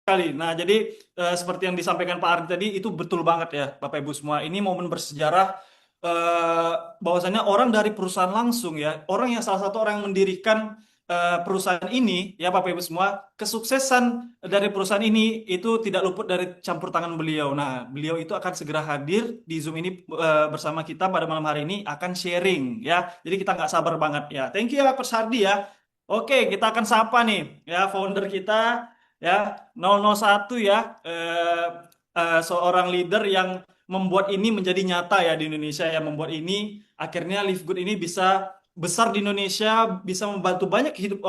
sekali. Nah, jadi seperti yang disampaikan Pak Ardi tadi itu betul banget ya, Bapak Ibu semua. Ini momen bersejarah bahwasannya orang dari perusahaan langsung ya, orang yang salah satu orang yang mendirikan perusahaan ini ya Bapak Ibu semua, kesuksesan dari perusahaan ini itu tidak luput dari campur tangan beliau. Nah, beliau itu akan segera hadir di Zoom ini bersama kita pada malam hari ini akan sharing ya. Jadi kita nggak sabar banget ya. Thank you ya Pak Sardi ya. Oke, kita akan sapa nih ya founder kita ya 001 ya seorang leader yang membuat ini menjadi nyata ya di Indonesia yang membuat ini akhirnya Live Good ini bisa besar di Indonesia bisa membantu banyak hidup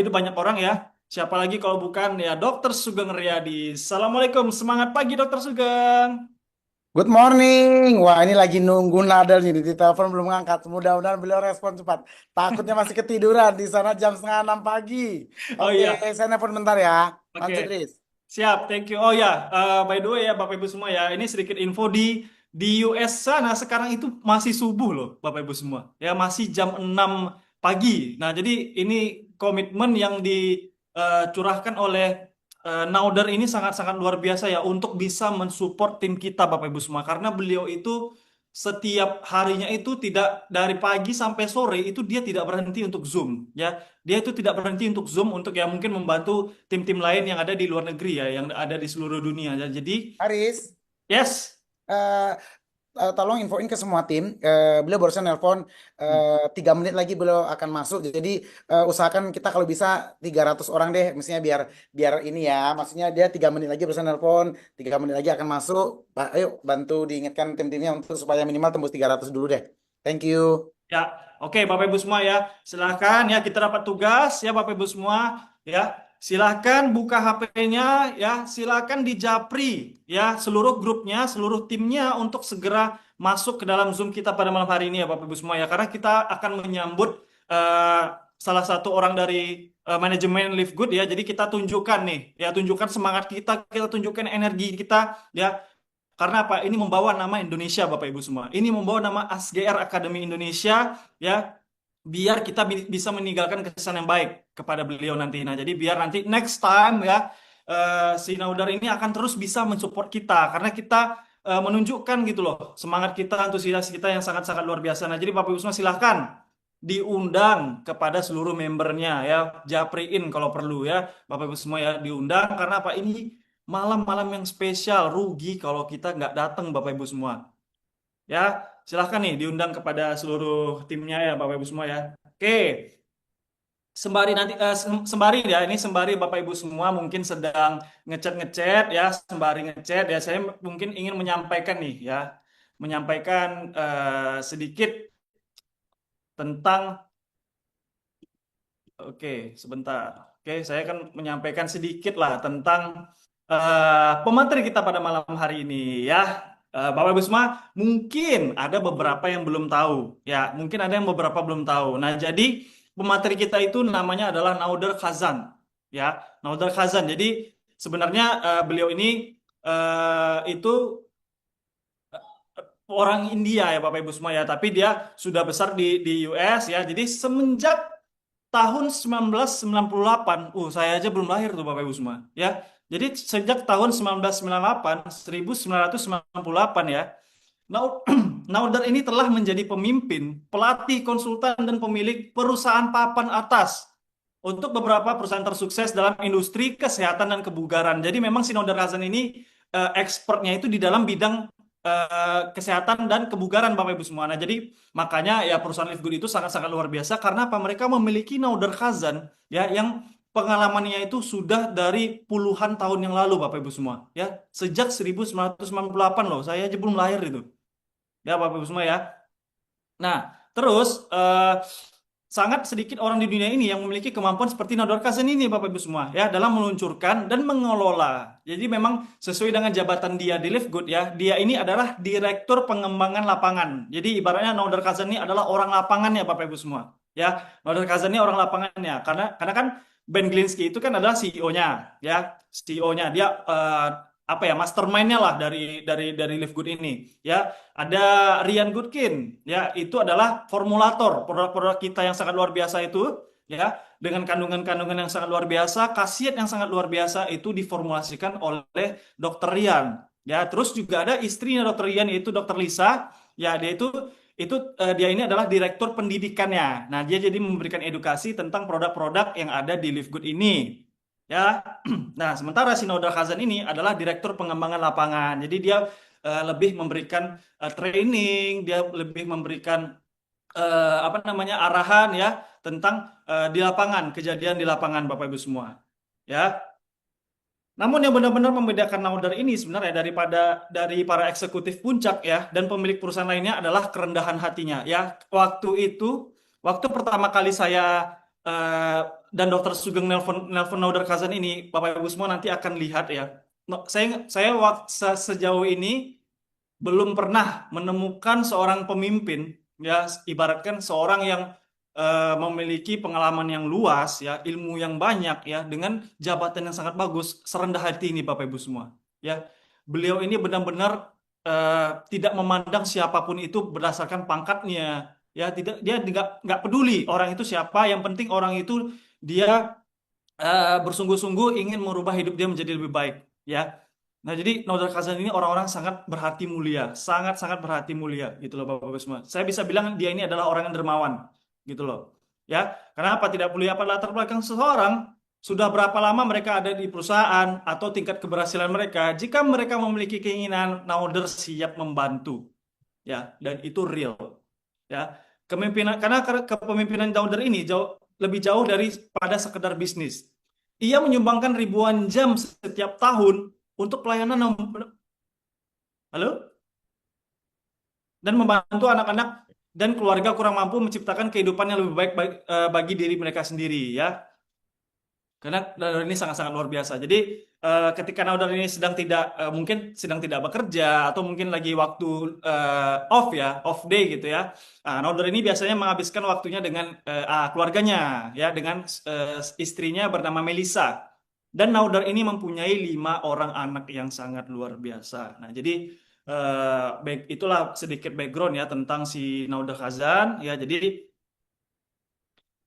banyak orang ya siapa lagi kalau bukan ya Dokter Sugeng Riyadi. Assalamualaikum, semangat pagi Dokter Sugeng. Good morning. Wah, ini lagi nunggu Nadal nih di telepon belum ngangkat. Mudah-mudahan beliau respon cepat. Takutnya masih ketiduran di sana jam setengah 6 pagi. Oh Oke, iya, saya nelfon bentar ya. oke. Lanjut, Riz. Siap, thank you. Oh ya, by the way ya Bapak Ibu semua ya, ini sedikit info di US sana sekarang itu masih subuh loh Bapak Ibu semua. Ya masih jam 6 pagi. Nah, jadi ini komitmen yang dicurahkan oleh Nauder ini sangat-sangat luar biasa ya untuk bisa mensupport tim kita Bapak Ibu semua karena beliau itu setiap harinya itu tidak dari pagi sampai sore itu dia tidak berhenti untuk Zoom ya. Dia itu tidak berhenti untuk Zoom untuk ya mungkin membantu tim-tim lain yang ada di luar negeri ya, yang ada di seluruh dunia. Ya. Jadi, Haris, yes. eh, tolong infoin ke semua tim. Beliau barusan nelpon. 3 menit lagi beliau akan masuk. Jadi usahakan kita kalau bisa 300 orang deh. Mestinya biar biar ini ya. Maksudnya dia 3 menit lagi barusan nelpon. 3 menit lagi akan masuk. Ayo bantu diingatkan tim-timnya untuk supaya minimal tembus 300 dulu deh. Thank you. Ya, oke Bapak Ibu semua ya. Silahkan ya kita dapat tugas ya Bapak Ibu semua ya. Silahkan buka HP-nya ya. Silahkan dijapri ya seluruh grupnya, seluruh timnya untuk segera masuk ke dalam Zoom kita pada malam hari ini ya Bapak Ibu semua ya. Karena kita akan menyambut eh, salah satu orang dari manajemen Live Good ya. Jadi kita tunjukkan nih ya, tunjukkan semangat kita tunjukkan energi kita ya. Karena apa? Ini membawa nama Indonesia, Bapak Ibu semua. Ini membawa nama ASGR Akademi Indonesia, ya, biar kita bisa meninggalkan kesan yang baik kepada beliau nanti. Nah, jadi biar nanti next time ya, si Naudar ini akan terus bisa mensupport kita, karena kita menunjukkan gitu loh, semangat kita, antusias kita yang sangat-sangat luar biasa. Nah, jadi Bapak Ibu semua silahkan diundang kepada seluruh membernya ya, japriin kalau perlu ya, Bapak Ibu semua ya diundang karena apa ini malam-malam yang spesial, rugi kalau kita nggak datang Bapak Ibu semua. Ya, silahkan nih diundang kepada seluruh timnya ya Bapak Ibu semua ya. Oke, sembari ya, ini sembari Bapak Ibu semua mungkin sedang ngechat-ngechat ya, sembari ngechat ya, saya mungkin ingin menyampaikan nih ya, menyampaikan sedikit tentang, oke, sebentar. Oke, saya akan menyampaikan sedikit lah tentang pemateri kita pada malam hari ini ya. Bapak Ibu semua, mungkin ada beberapa yang belum tahu ya, mungkin ada yang beberapa belum tahu. Nah, jadi pemateri kita itu namanya adalah Naudar Khazan ya, Naudar Khazan. Jadi sebenarnya beliau ini itu orang India ya Bapak Ibu semua ya, tapi dia sudah besar di US ya. Jadi semenjak tahun 1998, saya aja belum lahir tuh Bapak Ibu semua, ya. Jadi sejak tahun 1998, 1998 ya, Naudar ini telah menjadi pemimpin, pelatih, konsultan, dan pemilik perusahaan papan atas untuk beberapa perusahaan tersukses dalam industri kesehatan dan kebugaran. Jadi memang si Naudar Kazan ini expertnya itu di dalam bidang kesehatan dan kebugaran Bapak Ibu semua. Nah, jadi makanya ya perusahaan Live Good itu sangat-sangat luar biasa karena apa? Mereka memiliki Naudar Khazan ya yang pengalamannya itu sudah dari puluhan tahun yang lalu Bapak Ibu semua ya. Sejak 1998 loh. Saya aja belum lahir itu. Ya Bapak Ibu semua ya. Nah, terus sangat sedikit orang di dunia ini yang memiliki kemampuan seperti Nador Kazen ini Bapak Ibu semua ya dalam meluncurkan dan mengelola. Jadi memang sesuai dengan jabatan dia di Live Good ya, dia ini adalah Direktur Pengembangan Lapangan. Jadi ibaratnya Nador Kazen ini adalah orang lapangannya Bapak Ibu semua. Ya, Nador Kazen ini orang lapangannya karena kan Ben Glinsky itu kan adalah CEO-nya ya, CEO-nya dia apa ya mastermind-nya lah dari Live Good ini ya. Ada Ryan Goodkin, ya itu adalah formulator produk-produk kita yang sangat luar biasa itu. ya, dengan kandungan-kandungan yang sangat luar biasa, khasiat yang sangat luar biasa itu diformulasikan oleh Dokter Rian. Ya, terus juga ada istrinya Dokter Rian yaitu Dokter Lisa. Ya, dia ini adalah direktur pendidikannya. Nah, dia jadi memberikan edukasi tentang produk-produk yang ada di Live Good ini. Ya, nah sementara si Naudal Khazan ini adalah direktur pengembangan lapangan. Jadi dia lebih memberikan training, dia lebih memberikan apa namanya arahan ya tentang di lapangan, kejadian di lapangan Bapak Ibu semua. Ya. Namun yang benar-benar membedakan Naudar ini sebenarnya dari para eksekutif puncak ya dan pemilik perusahaan lainnya adalah kerendahan hatinya ya. Waktu pertama kali saya dan Dokter Sugeng nelpon nelpon Naudar Khazan ini, Bapak Ibu semua nanti akan lihat ya. No, sejauh ini belum pernah menemukan seorang pemimpin ya ibaratkan seorang yang memiliki pengalaman yang luas ya ilmu yang banyak ya dengan jabatan yang sangat bagus serendah hati ini Bapak Ibu semua ya beliau ini benar-benar tidak memandang siapapun itu berdasarkan pangkatnya ya tidak dia nggak peduli orang itu siapa yang penting orang itu dia bersungguh-sungguh ingin merubah hidup dia menjadi lebih baik ya. Nah, jadi Naudal Khazan ini orang-orang sangat berhati mulia, sangat-sangat berhati mulia gitu loh Bapak-Bapak semua. Saya bisa bilang dia ini adalah orang yang dermawan gitu loh. Ya, kenapa tidak peduli apa latar belakang seseorang, sudah berapa lama mereka ada di perusahaan atau tingkat keberhasilan mereka, jika mereka memiliki keinginan, Naudal siap membantu. Ya, dan itu real. Ya, karena kepemimpinan Naudal ini lebih jauh daripada sekedar bisnis. Ia menyumbangkan ribuan jam setiap tahun untuk pelayanan halo dan membantu anak-anak dan keluarga kurang mampu menciptakan kehidupan yang lebih baik bagi diri mereka sendiri ya. Karena Naudar ini sangat-sangat luar biasa. Jadi ketika Naudar ini mungkin sedang tidak bekerja atau mungkin lagi waktu off day gitu ya. Naudar ini biasanya menghabiskan waktunya dengan keluarganya ya dengan istrinya bernama Melissa. Dan Naudar ini mempunyai 5 orang anak yang sangat luar biasa. Nah, jadi itulah sedikit background ya tentang si Naudar Khazan ya. Jadi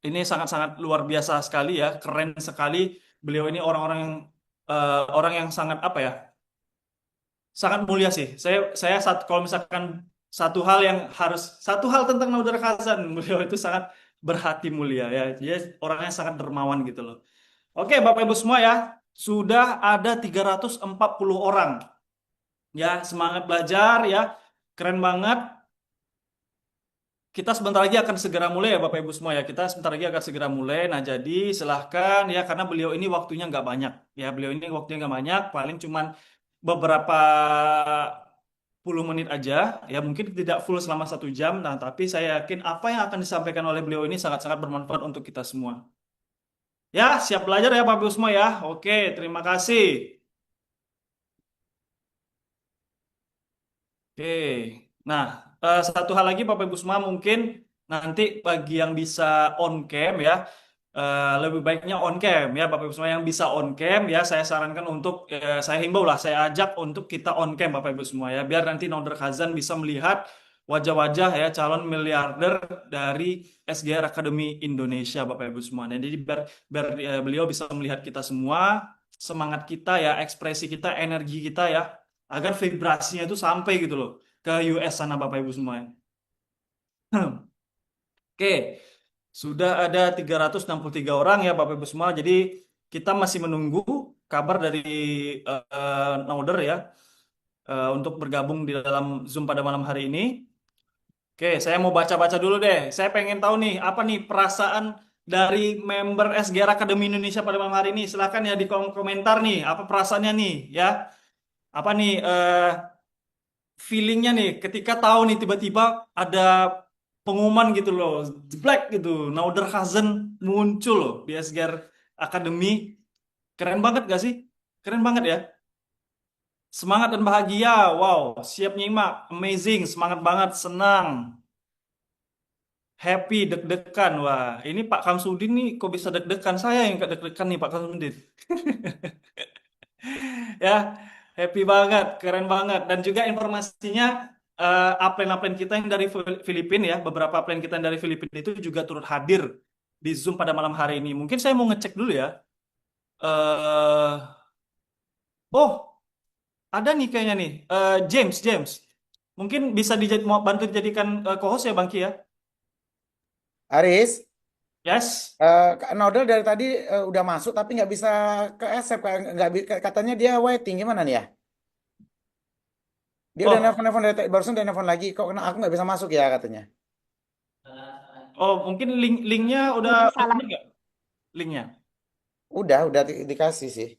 ini sangat-sangat luar biasa sekali ya, keren sekali. Beliau ini orang yang sangat apa ya, sangat mulia sih. Kalau misalkan satu hal tentang Naudar Khazan, beliau itu sangat berhati mulia ya. Dia orangnya sangat dermawan gitu loh. Oke, Bapak Ibu semua ya, sudah ada 340 orang. Ya, semangat belajar ya. Keren banget. Kita sebentar lagi akan segera mulai ya Bapak Ibu semua ya. Kita sebentar lagi akan segera mulai. Nah jadi silahkan ya karena beliau ini waktunya nggak banyak. Ya beliau ini waktunya nggak banyak. Paling cuman beberapa puluh menit aja. Ya mungkin tidak full selama 1 jam. Nah tapi saya yakin apa yang akan disampaikan oleh beliau ini sangat-sangat bermanfaat untuk kita semua. Ya siap belajar ya Bapak Ibu semua ya. Oke terima kasih. Oke, nah satu hal lagi Bapak Ibu semua mungkin nanti bagi yang bisa on cam ya lebih baiknya on cam ya Bapak Ibu semua yang bisa on cam ya saya sarankan untuk saya himbau lah saya ajak untuk kita on cam Bapak Ibu semua ya biar nanti Naudar Khazan bisa melihat wajah-wajah ya calon miliarder dari SGR Academy Indonesia Bapak Ibu semua. Nah, jadi biar beliau bisa melihat kita semua semangat kita ya ekspresi kita energi kita ya agar vibrasinya itu sampai gitu loh ke US sana Bapak Ibu semua. Oke, sudah ada 363 orang ya Bapak Ibu semua. Jadi kita masih menunggu kabar dari Naudar ya untuk bergabung di dalam Zoom pada malam hari ini. Oke, saya mau baca-baca dulu deh. Saya pengen tahu nih apa nih perasaan dari member SGR Academy Indonesia pada malam hari ini. Silahkan ya di kolom komentar nih apa perasaannya nih ya. Apa nih feelingnya nih ketika tahu nih tiba-tiba ada pengumuman gitu loh Black gitu Naudar Khazan muncul loh di SGR Academy keren banget gak sih keren banget ya semangat dan bahagia wow siap nyimak amazing semangat banget senang happy deg-degan wah ini Pak Kamsudin nih kok bisa deg-degan saya yang gak deg-degan nih Pak Kamsudin ya happy banget keren banget dan juga informasinya upline-upline kita yang dari Filipina ya beberapa upline kita yang dari Filipina itu juga turut hadir di Zoom pada malam hari ini. Mungkin saya mau ngecek dulu ya. eh oh, ada nih kayaknya nih. James, James. Mungkin bisa mau bantu dijadikan co-host ya, Bangki ya? Aris, Yes. Kak Nodel dari tadi udah masuk tapi nggak bisa ke accept, katanya dia waiting gimana nih ya? Dia udah Oh, nelfon-nelfon barusan udah nelfon lagi kok aku nggak bisa masuk ya katanya. oh, mungkin linknya udah Salah. ada nggak? Linknya. Udah dikasih sih.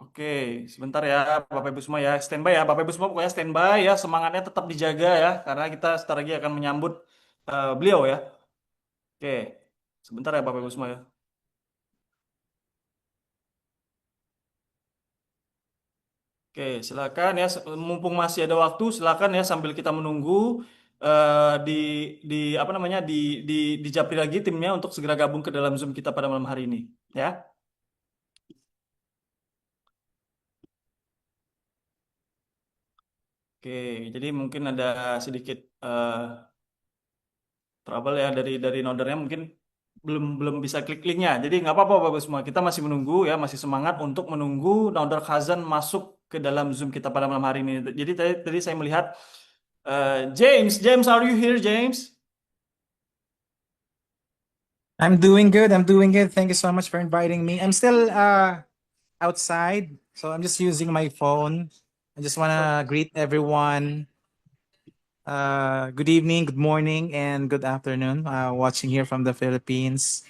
Oke, sebentar ya Bapak Ibu semua ya, standby ya Bapak Ibu semua, pokoknya standby ya, semangatnya tetap dijaga ya, karena kita sebentar lagi akan menyambut beliau ya. Oke, sebentar ya Bapak Ibu semua ya. Oke, silakan ya, mumpung masih ada waktu, silakan ya sambil kita menunggu di apa namanya di japri lagi timnya untuk segera gabung ke dalam Zoom kita pada malam hari ini, ya. Oke, jadi mungkin ada sedikit trouble ya dari nodernya mungkin belum bisa klik linknya. Jadi nggak apa-apa Bapak semua. Kita masih menunggu ya, masih semangat untuk menunggu Nauder Khazan masuk ke dalam Zoom kita pada malam hari ini. Jadi tadi saya melihat James, James, are you here, James? I'm doing good. I'm doing good. Thank you so much for inviting me. I'm still outside, so I'm just using my phone. I just want to greet everyone. Good evening, good morning, and good afternoon. Watching here from the Philippines,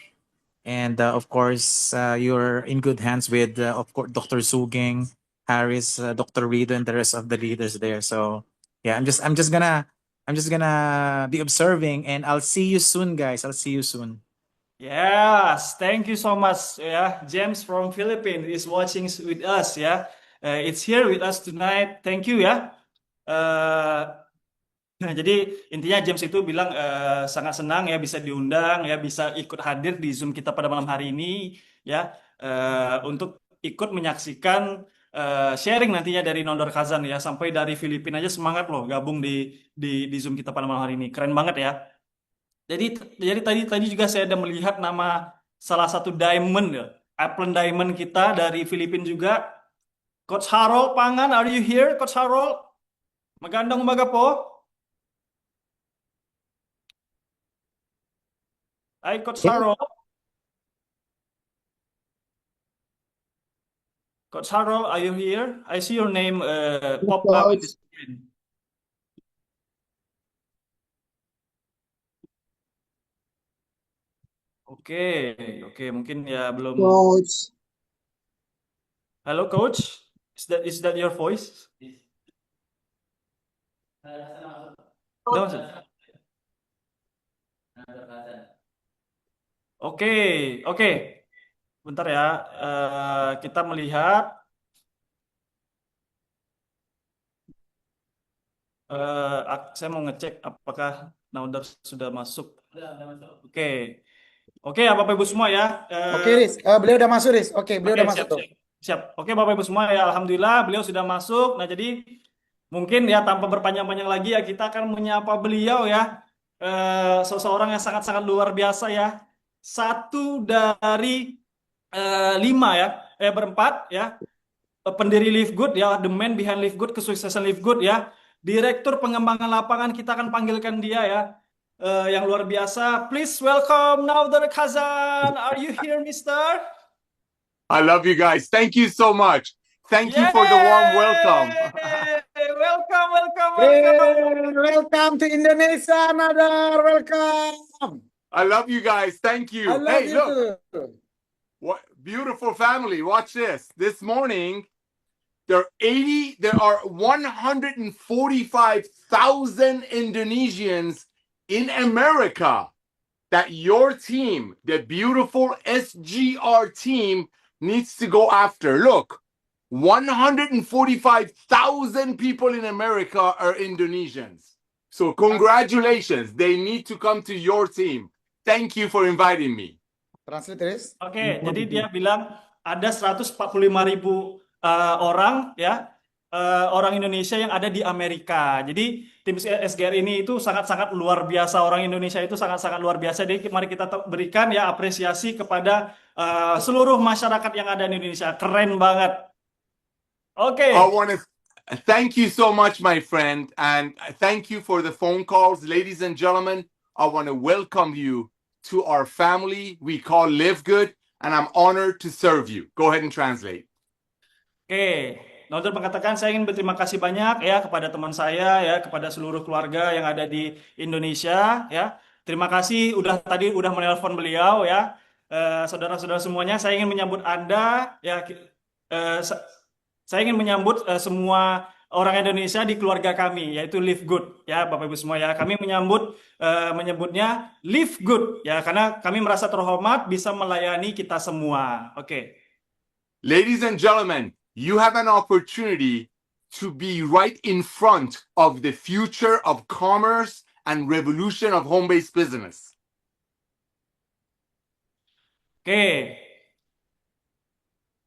and of course, you're in good hands with, of course, Dr. Sugeng, Harris, Dr. Rido, and the rest of the leaders there. So yeah, I'm just gonna be observing, and I'll see you soon, guys. I'll see you soon. Yes, thank you so much. Yeah, James from Philippines is watching with us. Yeah, it's here with us tonight. Thank you ya. Nah, jadi intinya James itu bilang sangat senang ya bisa diundang ya bisa ikut hadir di Zoom kita pada malam hari ini ya untuk ikut menyaksikan sharing nantinya dari Nondor Kazan ya sampai dari Filipina aja semangat loh gabung di Zoom kita pada malam hari ini keren banget ya. Jadi jadi tadi juga saya ada melihat nama salah satu diamond ya, Apple Diamond kita dari Filipina juga. Coach Harold Pangan, are you here, Coach Harold? Magandang umaga po. Hi, Coach Harold. Coach Harold, are you here? I see your name pop up in the screen. Oke, oke, mungkin ya belum. Coach. Halo, Coach. Is that your voice? Udah masuk? Oke, oke. Bentar ya. Kita melihat. Saya mau ngecek apakah Naudar sudah masuk. Oke, oke ya Bapak Ibu semua ya. Oke, Riz. Beliau udah masuk, Riz. Oke, beliau Oke, udah masuk siap, tuh. siap. Siap. Oke, Bapak Ibu semua ya, Alhamdulillah beliau sudah masuk. Nah, jadi mungkin ya tanpa berpanjang-panjang lagi ya kita akan menyapa beliau ya. Seseorang yang sangat-sangat luar biasa ya. Satu dari lima ya, berempat ya. Pendiri Live Good ya, the man behind Live Good, kesuksesan Live Good ya. Direktur pengembangan lapangan kita akan panggilkan dia ya. Yang luar biasa. Please welcome Naudar Khazan. Are you here, Mister? I love you guys. Thank you so much. Thank you for the warm welcome. Welcome. Hey, welcome to Indonesia, Nadar. Welcome. I love you guys. Thank you. I love Hey, you look. too. What beautiful family. Watch this. This morning, there are 145,000 Indonesians in America that your team, the beautiful SGR team, needs to go after. Look, 145,000 people in America are Indonesians. So congratulations. They need to come to your team. Thank you for inviting me. Translate, Riz. Oke, jadi dia bilang ada 145.000 orang ya orang Indonesia yang ada di Amerika. Jadi tim SGR ini itu sangat-sangat luar biasa. Orang Indonesia itu sangat-sangat luar biasa. Jadi mari kita berikan ya apresiasi kepada seluruh masyarakat yang ada di Indonesia. Keren banget. Oke. I want to thank you so much, my friend, and thank you for the phone calls. Ladies and gentlemen, I want to welcome you to our family we call Live Good, and I'm honored to serve you. Go ahead and translate. Oke, Nodor mengatakan saya ingin berterima kasih banyak ya kepada teman saya ya, kepada seluruh keluarga yang ada di Indonesia ya. Terima kasih tadi udah menelpon beliau ya. Saudara-saudara semuanya, saya ingin menyambut Anda ya. Saya ingin menyambut semua orang Indonesia di keluarga kami yaitu Live Good ya, Bapak Ibu semua ya. Kami menyebutnya Live Good ya karena kami merasa terhormat bisa melayani kita semua. Oke. Ladies and gentlemen, you have an opportunity to be right in front of the future of commerce and revolution of home-based business.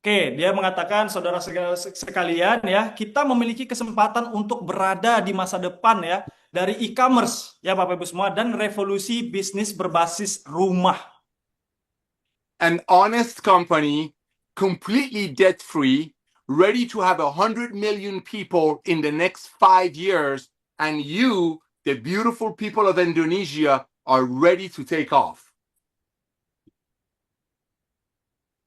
Oke, dia mengatakan saudara sekalian ya, kita memiliki kesempatan untuk berada di masa depan ya dari e-commerce ya Bapak Ibu semua dan revolusi bisnis berbasis rumah. An honest company, completely debt-free, ready to have 100 million people in the next 5 years, and you, the beautiful people of Indonesia, are ready to take off.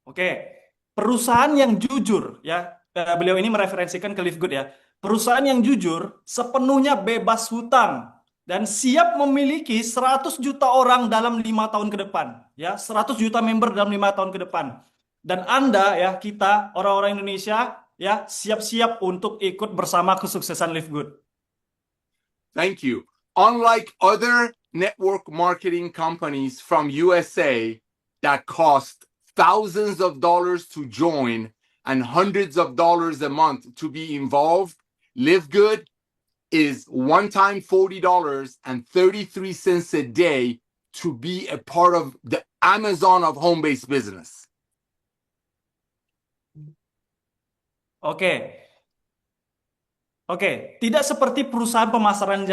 Oke. Perusahaan yang jujur ya, beliau ini mereferensikan ke Live Good ya. Perusahaan yang jujur sepenuhnya bebas hutang dan siap memiliki 100 juta orang dalam 5 tahun ke depan ya, 100 juta member dalam 5 tahun ke depan. Dan Anda ya, kita orang-orang Indonesia ya siap-siap untuk ikut bersama kesuksesan Live Good. Thank you. Unlike other network marketing companies from USA that cost thousands of dollars to join and hundreds of dollars a month to be involved, Live Good is one time $40 and 33 cents a day to be a part of the Amazon of home-based business. Oke, tidak seperti perusahaan pemasaran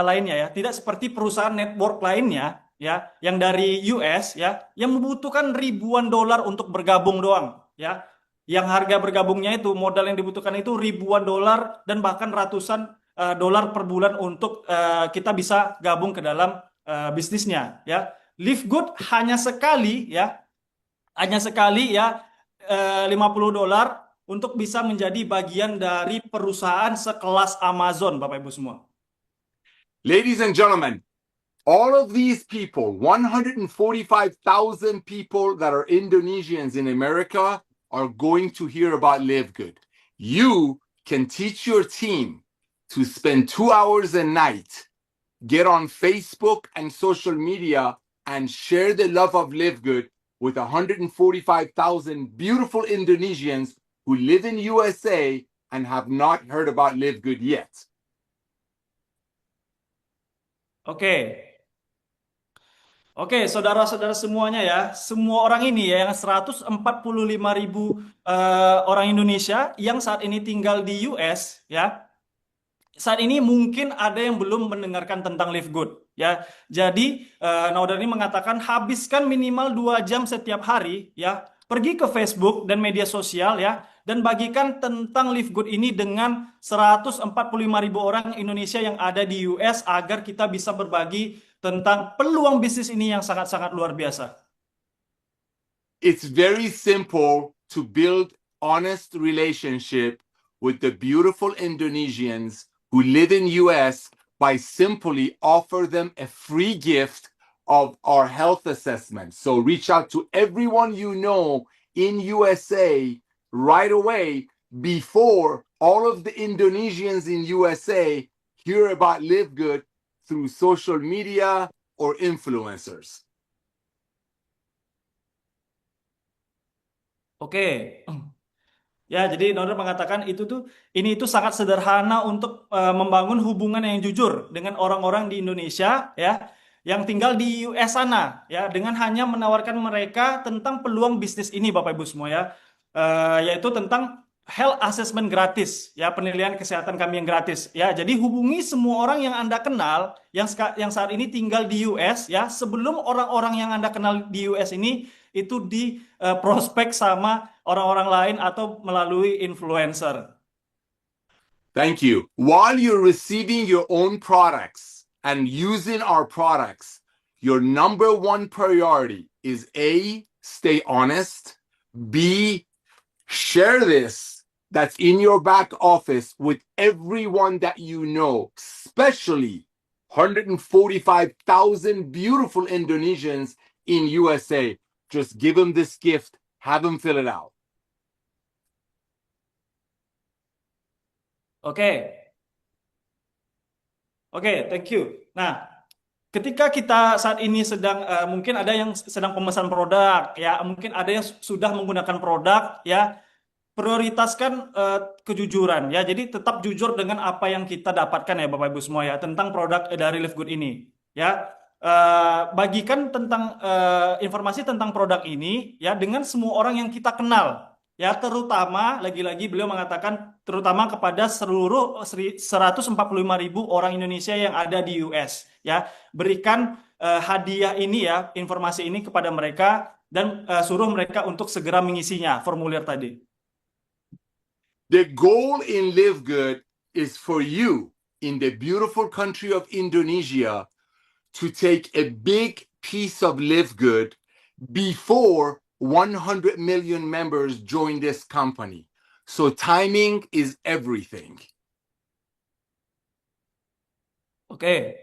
lainnya ya, tidak seperti perusahaan network lainnya ya, yang dari US ya, yang membutuhkan ribuan dolar untuk bergabung doang ya. Yang harga bergabungnya itu modal yang dibutuhkan itu ribuan dolar dan bahkan ratusan dolar per bulan untuk kita bisa gabung ke dalam bisnisnya ya. Live Good hanya sekali ya, $50 untuk bisa menjadi bagian dari perusahaan sekelas Amazon, Bapak Ibu semua. Ladies and gentlemen, all of these people, 145,000 people that are Indonesians in America, are going to hear about Live Good. You can teach your team to spend 2 hours a night, get on Facebook and social media, and share the love of Live Good with 145,000 beautiful Indonesians who live in USA and have not heard about Live Good yet. Oke, saudara-saudara semuanya ya, semua orang ini ya, yang 145.000 orang Indonesia yang saat ini tinggal di US ya, saat ini mungkin ada yang belum mendengarkan tentang Live Good ya. Jadi Naudar ini mengatakan habiskan minimal 2 jam setiap hari ya, pergi ke Facebook dan media sosial ya, dan bagikan tentang Live Good ini dengan 145.000 orang Indonesia yang ada di US agar kita bisa berbagi tentang peluang bisnis ini yang sangat-sangat luar biasa. It's very simple to build honest relationship with the beautiful Indonesians who live in US by simply offer them a free gift of our health assessment. So reach out to everyone you know in USA right away before all of the Indonesians in USA hear about Live Good through social media or influencers. Oke. Ya, jadi Naudar mengatakan ini itu sangat sederhana untuk membangun hubungan yang jujur dengan orang-orang di Indonesia ya, yang tinggal di US sana ya, dengan hanya menawarkan mereka tentang peluang bisnis ini Bapak Ibu semua ya. Yaitu tentang health assessment gratis, ya, penilaian kesehatan kami yang gratis, ya. Jadi hubungi semua orang yang Anda kenal yang saat ini tinggal di US, ya, sebelum orang-orang yang Anda kenal di US ini itu di prospek sama orang-orang lain atau melalui influencer. Thank you. While you're receiving your own products and using our products, your number one priority is A, stay honest, B, share this that's in your back office with everyone that you know, especially 145,000 beautiful Indonesians in USA. Just give them this gift, have them fill it out. Oke. Oke, thank you. Nah, ketika kita saat ini sedang mungkin ada yang sedang pemesan produk, ya, mungkin ada yang sudah menggunakan produk, ya, prioritaskan kejujuran, ya. Jadi tetap jujur dengan apa yang kita dapatkan, ya, Bapak Ibu semua, ya, tentang produk dari Live Good ini, ya. Bagikan tentang informasi tentang produk ini, ya, dengan semua orang yang kita kenal, ya, terutama lagi-lagi beliau mengatakan terutama kepada seluruh 145.000 orang Indonesia yang ada di US, ya. Berikan hadiah ini, ya, informasi ini kepada mereka dan suruh mereka untuk segera mengisinya formulir tadi. The goal in Live Good is for you in the beautiful country of Indonesia to take a big piece of Live Good before 100 million members join this company. So timing is everything. Oke.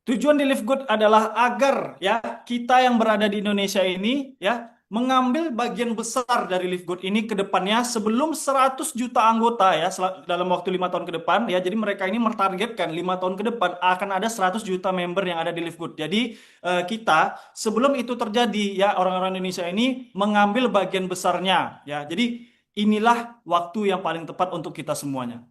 Tujuan di Live Good adalah agar, ya, kita yang berada di Indonesia ini, ya, mengambil bagian besar dari Live Good ini ke depannya sebelum 100 juta anggota, ya, dalam waktu 5 tahun ke depan, ya. Jadi mereka ini menargetkan 5 tahun ke depan akan ada 100 juta member yang ada di Live Good. Jadi kita sebelum itu terjadi, ya, orang-orang Indonesia ini mengambil bagian besarnya, ya. Jadi inilah waktu yang paling tepat untuk kita semuanya.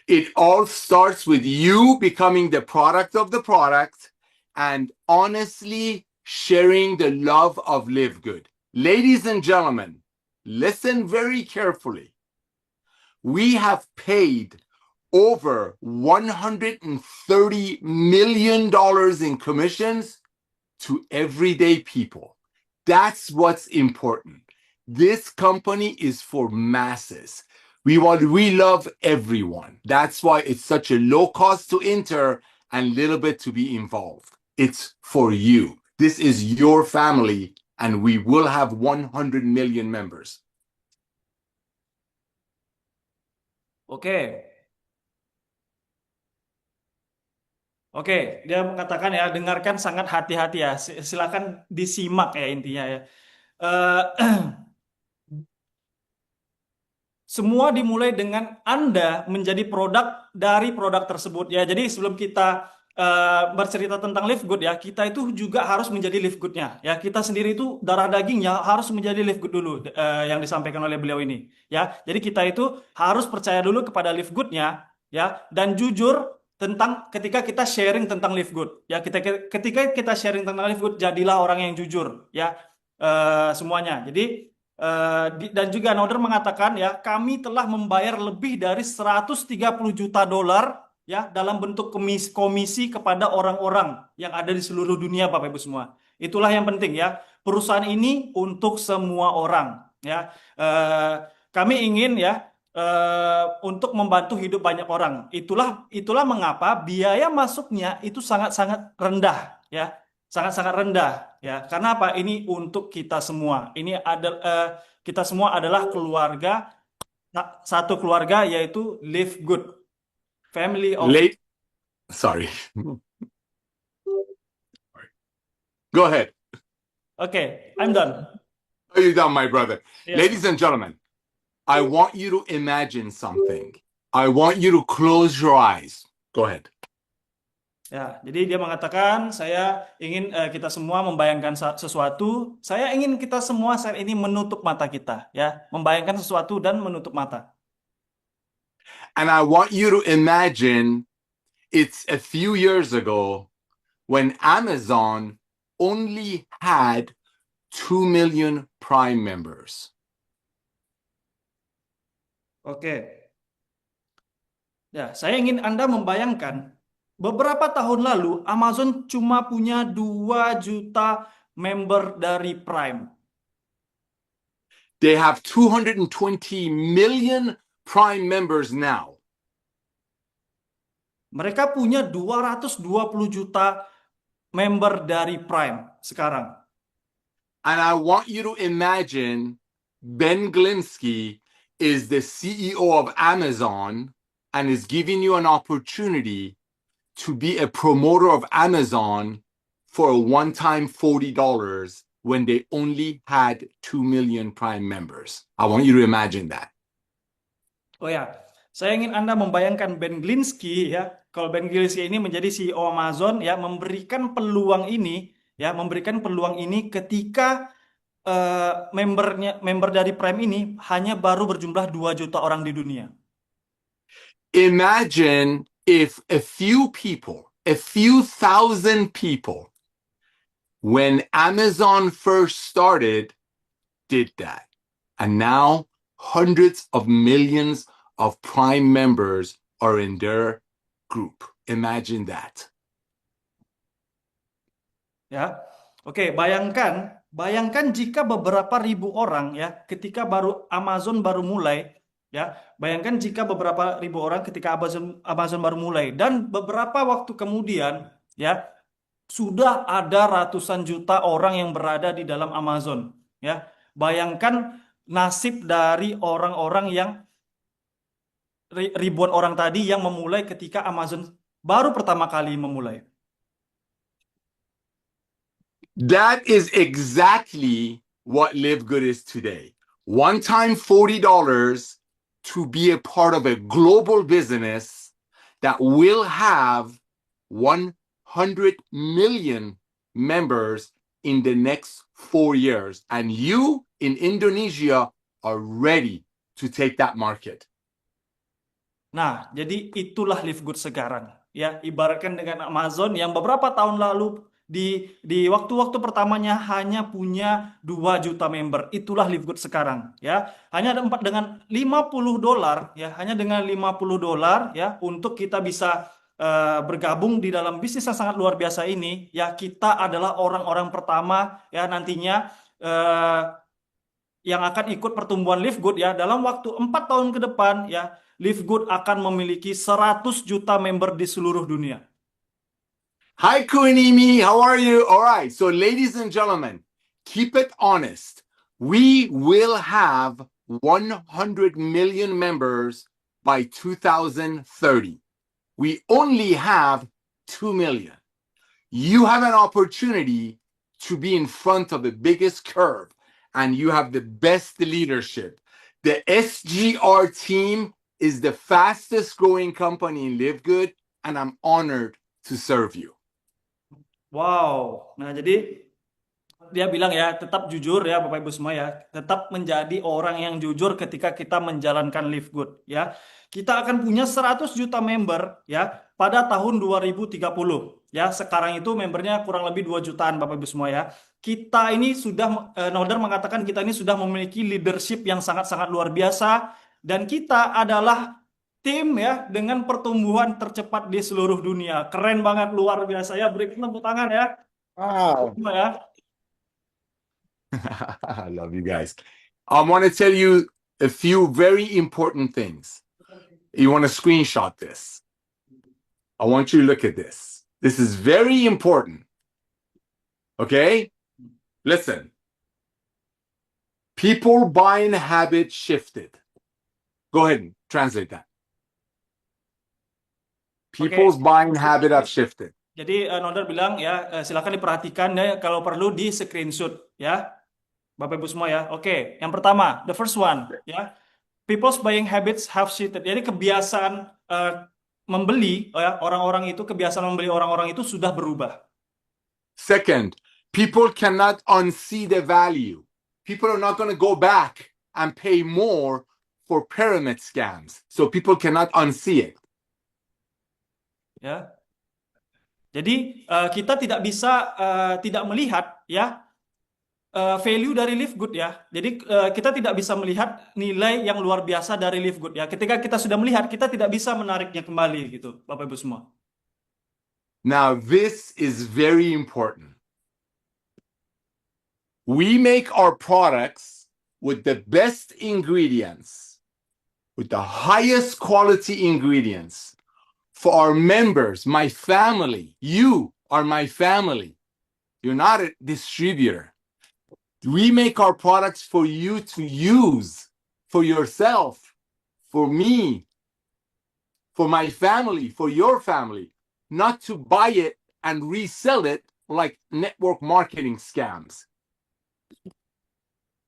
It all starts with you becoming the product of the product and honestly sharing the love of Live Good. Ladies and gentlemen, listen very carefully. We have paid over $130 million in commissions to everyday people. That's what's important. This company is for masses. We love everyone. That's why it's such a low cost to enter and little bit to be involved. It's for you. This is your family, and we will have 100 million members. Oke. Oke, dia mengatakan, ya, dengarkan sangat hati-hati, ya. Silakan disimak, ya, intinya, ya. Semua dimulai dengan Anda menjadi produk dari produk tersebut, ya. Jadi sebelum kita bercerita tentang Live Good, ya, kita itu juga harus menjadi Live Good-nya, ya. Kita sendiri itu darah dagingnya harus menjadi Live Good dulu, yang disampaikan oleh beliau ini, ya. Jadi kita itu harus percaya dulu kepada Live Good-nya, ya, dan jujur tentang ketika kita sharing tentang Live Good, ya. Ketika kita sharing tentang Live Good, jadilah orang yang jujur, ya, semuanya. Jadi dan juga Noder mengatakan, ya, kami telah membayar lebih dari 130 juta dolar, ya, dalam bentuk komisi kepada orang-orang yang ada di seluruh dunia, Bapak Ibu semua. Itulah yang penting, ya. Perusahaan ini untuk semua orang, ya. Kami ingin, ya, untuk membantu hidup banyak orang. Itulah mengapa biaya masuknya itu sangat-sangat rendah, ya. Sangat-sangat rendah, ya. Karena apa? Ini untuk kita semua. Ini adalah kita semua adalah keluarga, satu keluarga, yaitu Live Good Family of. Sorry. Go ahead. Okay, I'm done. Are you done, my brother? Yes. Ladies and gentlemen, I want you to imagine something. I want you to close your eyes. Go ahead. Ya, jadi dia mengatakan, saya ingin kita semua membayangkan sesuatu. Saya ingin kita semua saat ini menutup mata kita, ya, membayangkan sesuatu dan menutup mata. And I want you to imagine it's a few years ago when Amazon only had 2 million Prime members. Oke. Ya, saya ingin Anda membayangkan beberapa tahun lalu Amazon cuma punya 2 juta member dari Prime. They have 220 million Prime members now. Mereka punya 220 juta member dari Prime sekarang. And I want you to imagine Ben Glinsky is the CEO of Amazon and is giving you an opportunity to be a promoter of Amazon for a one-time $40 when they only had 2 million Prime members. I want you to imagine that. Oh ya, saya ingin Anda membayangkan Ben Glinsky ya. Kalau Ben Glinsky ini menjadi CEO Amazon ya, memberikan peluang ini ketika member dari Prime ini hanya baru berjumlah 2 juta orang di dunia. Imagine if a few thousand people, when Amazon first started, did that. And now hundreds of millions of Prime members are in their group. Imagine that. Ya. Oke, bayangkan jika beberapa ribu orang ya ketika Amazon baru mulai ya. Bayangkan jika beberapa ribu orang ketika Amazon baru mulai dan beberapa waktu kemudian ya sudah ada ratusan juta orang yang berada di dalam Amazon ya. Bayangkan nasib dari orang-orang yang ribuan orang tadi yang memulai ketika Amazon baru pertama kali memulai. That is exactly what Live Good is today. One time $40 to be a part of a global business that will have 100 million members in the next 4 years. And you in Indonesia are ready to take that market. Nah, jadi itulah Live Good sekarang. Ya, ibaratkan dengan Amazon yang beberapa tahun lalu di waktu-waktu pertamanya hanya punya 2 juta member. Itulah Live Good sekarang, ya. Hanya ada dengan $50 ya, hanya dengan $50 ya untuk kita bisa bergabung di dalam bisnis yang sangat luar biasa ini, ya. Kita adalah orang-orang pertama ya nantinya yang akan ikut pertumbuhan Live Good ya dalam waktu 4 tahun ke depan ya. Live Good akan memiliki 100 juta member di seluruh dunia. Hi, Kuinimi. How are you? All right. So, ladies and gentlemen, keep it honest. We will have 100 million members by 2030. We only have 2 million. You have an opportunity to be in front of the biggest curve, and you have the best leadership. The SGR team is the fastest growing company in Live Good, and I'm honored to serve you. Wow. Nah, jadi dia bilang ya, tetap jujur ya Bapak Ibu semua ya. Tetap menjadi orang yang jujur ketika kita menjalankan Live Good ya. Kita akan punya 100 juta member ya pada tahun 2030 ya. Sekarang itu membernya kurang lebih 2 jutaan Bapak Ibu semua ya. Kita ini sudah Noder mengatakan kita ini sudah memiliki leadership yang sangat-sangat luar biasa dan kita adalah tim ya dengan pertumbuhan tercepat di seluruh dunia. Keren banget, luar biasa ya. Beri tepuk tangan ya. Wow. Semua ya. I love you guys. I want to tell you a few very important things. You want to screenshot this. I want you to look at this. This is very important. Okay? Listen. People buying habit shifted. Go ahead and translate that. People's buying habit have shifted. Jadi Noder bilang ya silakan diperhatikan ya kalau perlu di screenshot ya Bapak Ibu semua ya. Oke, yang pertama, the first one ya. People's buying habits have shifted. Jadi kebiasaan membeli ya kebiasaan membeli orang-orang itu sudah berubah. Second, people cannot unsee the value. People are not going to go back and pay more for pyramid scams. So people cannot unsee it. Ya. Jadi kita tidak bisa tidak melihat ya value dari Live Good ya. Jadi kita tidak bisa melihat nilai yang luar biasa dari Live Good ya. Ketika kita sudah melihat, kita tidak bisa menariknya kembali gitu, Bapak Ibu semua. Now, this is very important. We make our products with the best ingredients, with the highest quality ingredients for our members, my family. You are my family. You're not a distributor. We make our products for you to use, for yourself, for me, for my family, for your family, not to buy it and resell it like network marketing scams.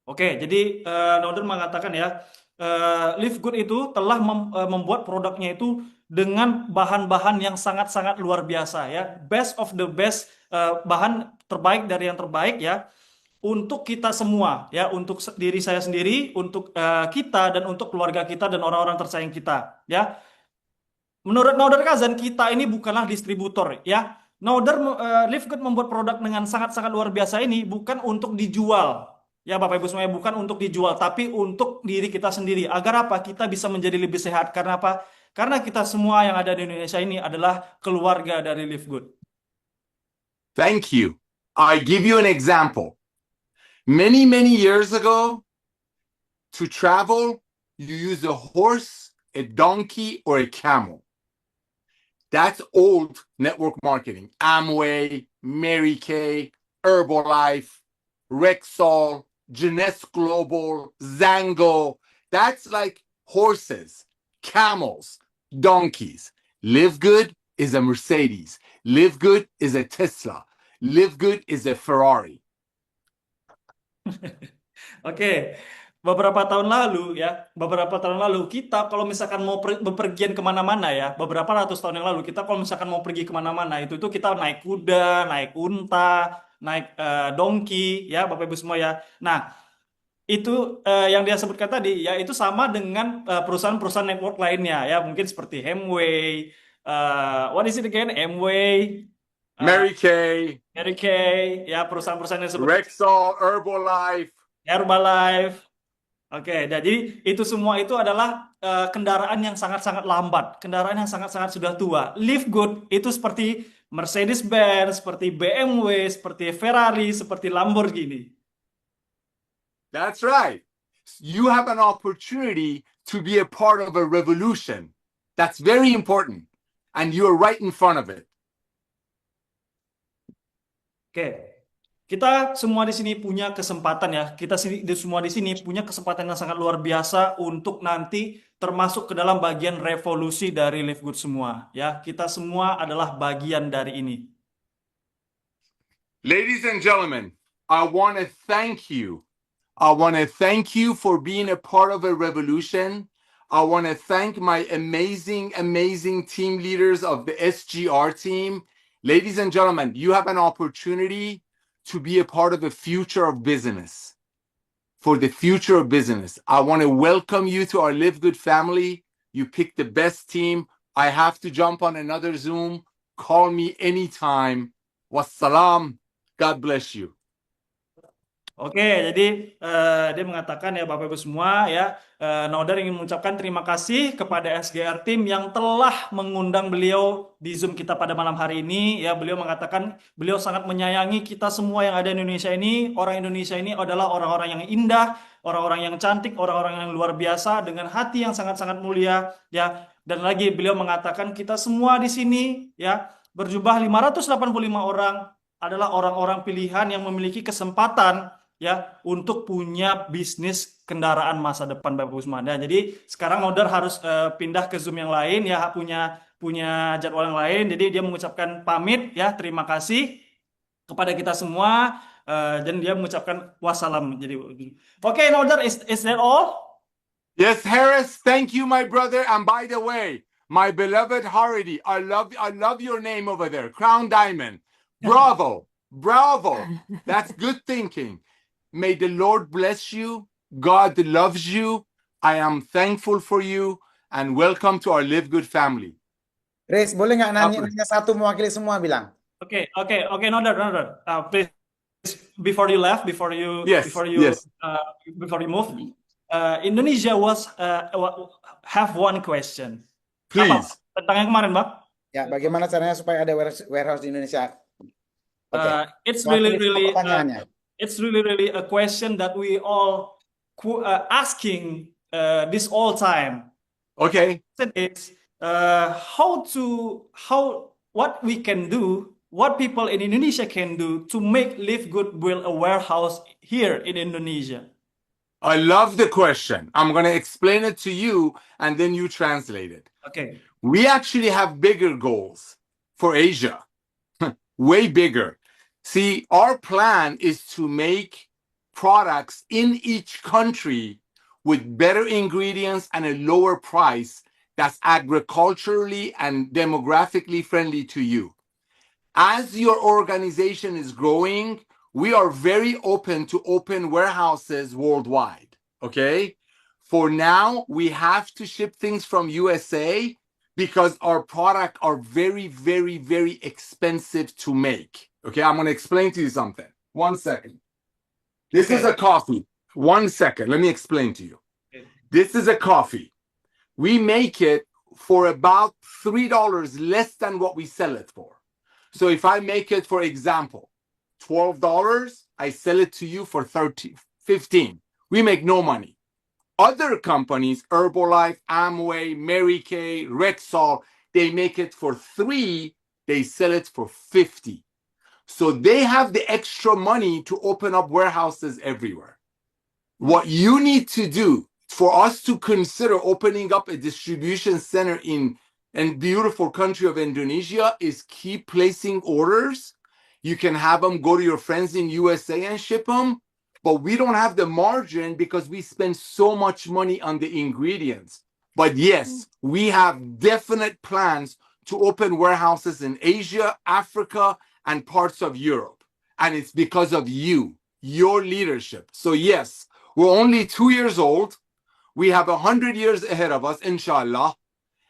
Oke, jadi Noder mengatakan ya, Live Good itu telah membuat produknya itu dengan bahan-bahan yang sangat-sangat luar biasa ya, best of the best, bahan terbaik dari yang terbaik ya, untuk kita semua ya, untuk diri saya sendiri, untuk kita dan untuk keluarga kita dan orang-orang tersayang kita ya. Menurut Noder Kazan, kita ini bukanlah distributor ya. Live Good membuat produk dengan sangat-sangat luar biasa ini bukan untuk dijual. Ya Bapak Ibu semuanya, bukan untuk dijual, tapi untuk diri kita sendiri. Agar apa? Kita bisa menjadi lebih sehat. Karena apa? Karena kita semua yang ada di Indonesia ini adalah keluarga dari Live Good. Thank you. I give you an example. Many, many years ago, to travel, you use a horse, a donkey, or a camel. That's old network marketing. Amway, Mary Kay, Herbalife, Rexall, Jeunesse Global, Zango. That's like horses, camels, donkeys. Live Good is a Mercedes. Live Good is a Tesla. Live Good is a Ferrari. Oke, beberapa tahun lalu kita kalau misalkan mau bepergian kemana-mana ya, beberapa ratus tahun yang lalu kita kalau misalkan mau pergi kemana-mana itu kita naik kuda, naik unta, naik donkey ya, Bapak Ibu semua ya. Nah, itu yang dia sebutkan tadi ya, itu sama dengan perusahaan-perusahaan network lainnya ya, mungkin seperti Amway, what is it again? Amway, Mary Kay, ya, perusahaan-perusahaan yang seperti Rexall, Herbalife. Oke, jadi itu semua itu adalah kendaraan yang sangat-sangat lambat, kendaraan yang sangat-sangat sudah tua. Live Good itu seperti Mercedes-Benz, seperti BMW, seperti Ferrari, seperti Lamborghini. That's right. You have an opportunity to be a part of a revolution. That's very important. And you're right in front of it. Oke, kita semua di sini punya kesempatan ya. Kita semua di sini punya kesempatan yang sangat luar biasa untuk nanti termasuk ke dalam bagian revolusi dari Live Good semua ya. Kita semua adalah bagian dari ini. Ladies and gentlemen, I want to thank you. I want to thank you for being a part of a revolution. I want to thank my amazing, amazing team leaders of the SGR team. Ladies and gentlemen, you have an opportunity to be a part of the future of business. For the future of business, I want to welcome you to our Live Good family. You picked the best team. I have to jump on another Zoom. Call me anytime. Wassalam. God bless you. Oke, jadi dia mengatakan ya Bapak Ibu semua ya, Noder ingin mengucapkan terima kasih kepada SGR Team yang telah mengundang beliau di Zoom kita pada malam hari ini. Ya, beliau mengatakan beliau sangat menyayangi kita semua yang ada di Indonesia ini. Orang Indonesia ini adalah orang-orang yang indah, orang-orang yang cantik, orang-orang yang luar biasa dengan hati yang sangat-sangat mulia. Ya, dan lagi beliau mengatakan kita semua di sini ya berjumlah 585 orang adalah orang-orang pilihan yang memiliki kesempatan ya untuk punya bisnis kendaraan masa depan Bapak Ibu semua. Nah, jadi sekarang Noder harus pindah ke Zoom yang lain ya, punya jadwal yang lain. Jadi dia mengucapkan pamit ya, terima kasih kepada kita semua dan dia mengucapkan wassalam. Jadi oke, Noder, is that all? Yes, Harris, thank you, my brother. And by the way, my beloved Haridi, I love your name over there, Crown Diamond. Bravo, bravo. That's good thinking. May the Lord bless you. God loves you. I am thankful for you. And welcome to our Live Good family. Riz, boleh nggak nanya satu mewakili semua bilang? Oke, Noder, please. before you left, before you Yes, yes. before you move, Indonesia have one question. Please. Tentang yang kemarin, Bang? Ya, bagaimana caranya supaya ada warehouse di Indonesia? Oke. It's Mewakili semua really pertanyaannya. it's really a question that we all asking this all time. Okay. It's what we can do, what people in Indonesia can do to make Live Good build a warehouse here in Indonesia. I love the question. I'm going to explain it to you and then you translate it. Okay. We actually have bigger goals for Asia, way bigger. See, our plan is to make products in each country with better ingredients and a lower price that's agriculturally and demographically friendly to you. As your organization is growing, we are very open to open warehouses worldwide, okay? For now, we have to ship things from USA because our product are very, very, very expensive to make. Okay, I'm going to explain to you something. 1 second. This is a coffee. 1 second. Let me explain to you. Okay. This is a coffee. We make it for about $3 less than what we sell it for. So if I make it, for example, $12, I sell it to you for $15. We make no money. Other companies, Herbalife, Amway, Mary Kay, Rexall, they make it for $3, they sell it for $50. So they have the extra money to open up warehouses everywhere. What you need to do for us to consider opening up a distribution center in beautiful country of Indonesia is keep placing orders. You can have them go to your friends in USA and ship them, but we don't have the margin because we spend so much money on the ingredients. But yes, we have definite plans to open warehouses in Asia, Africa, and parts of Europe. And it's because of you, your leadership. So yes, we're only 2 years old. We have 100 years ahead of us, inshallah.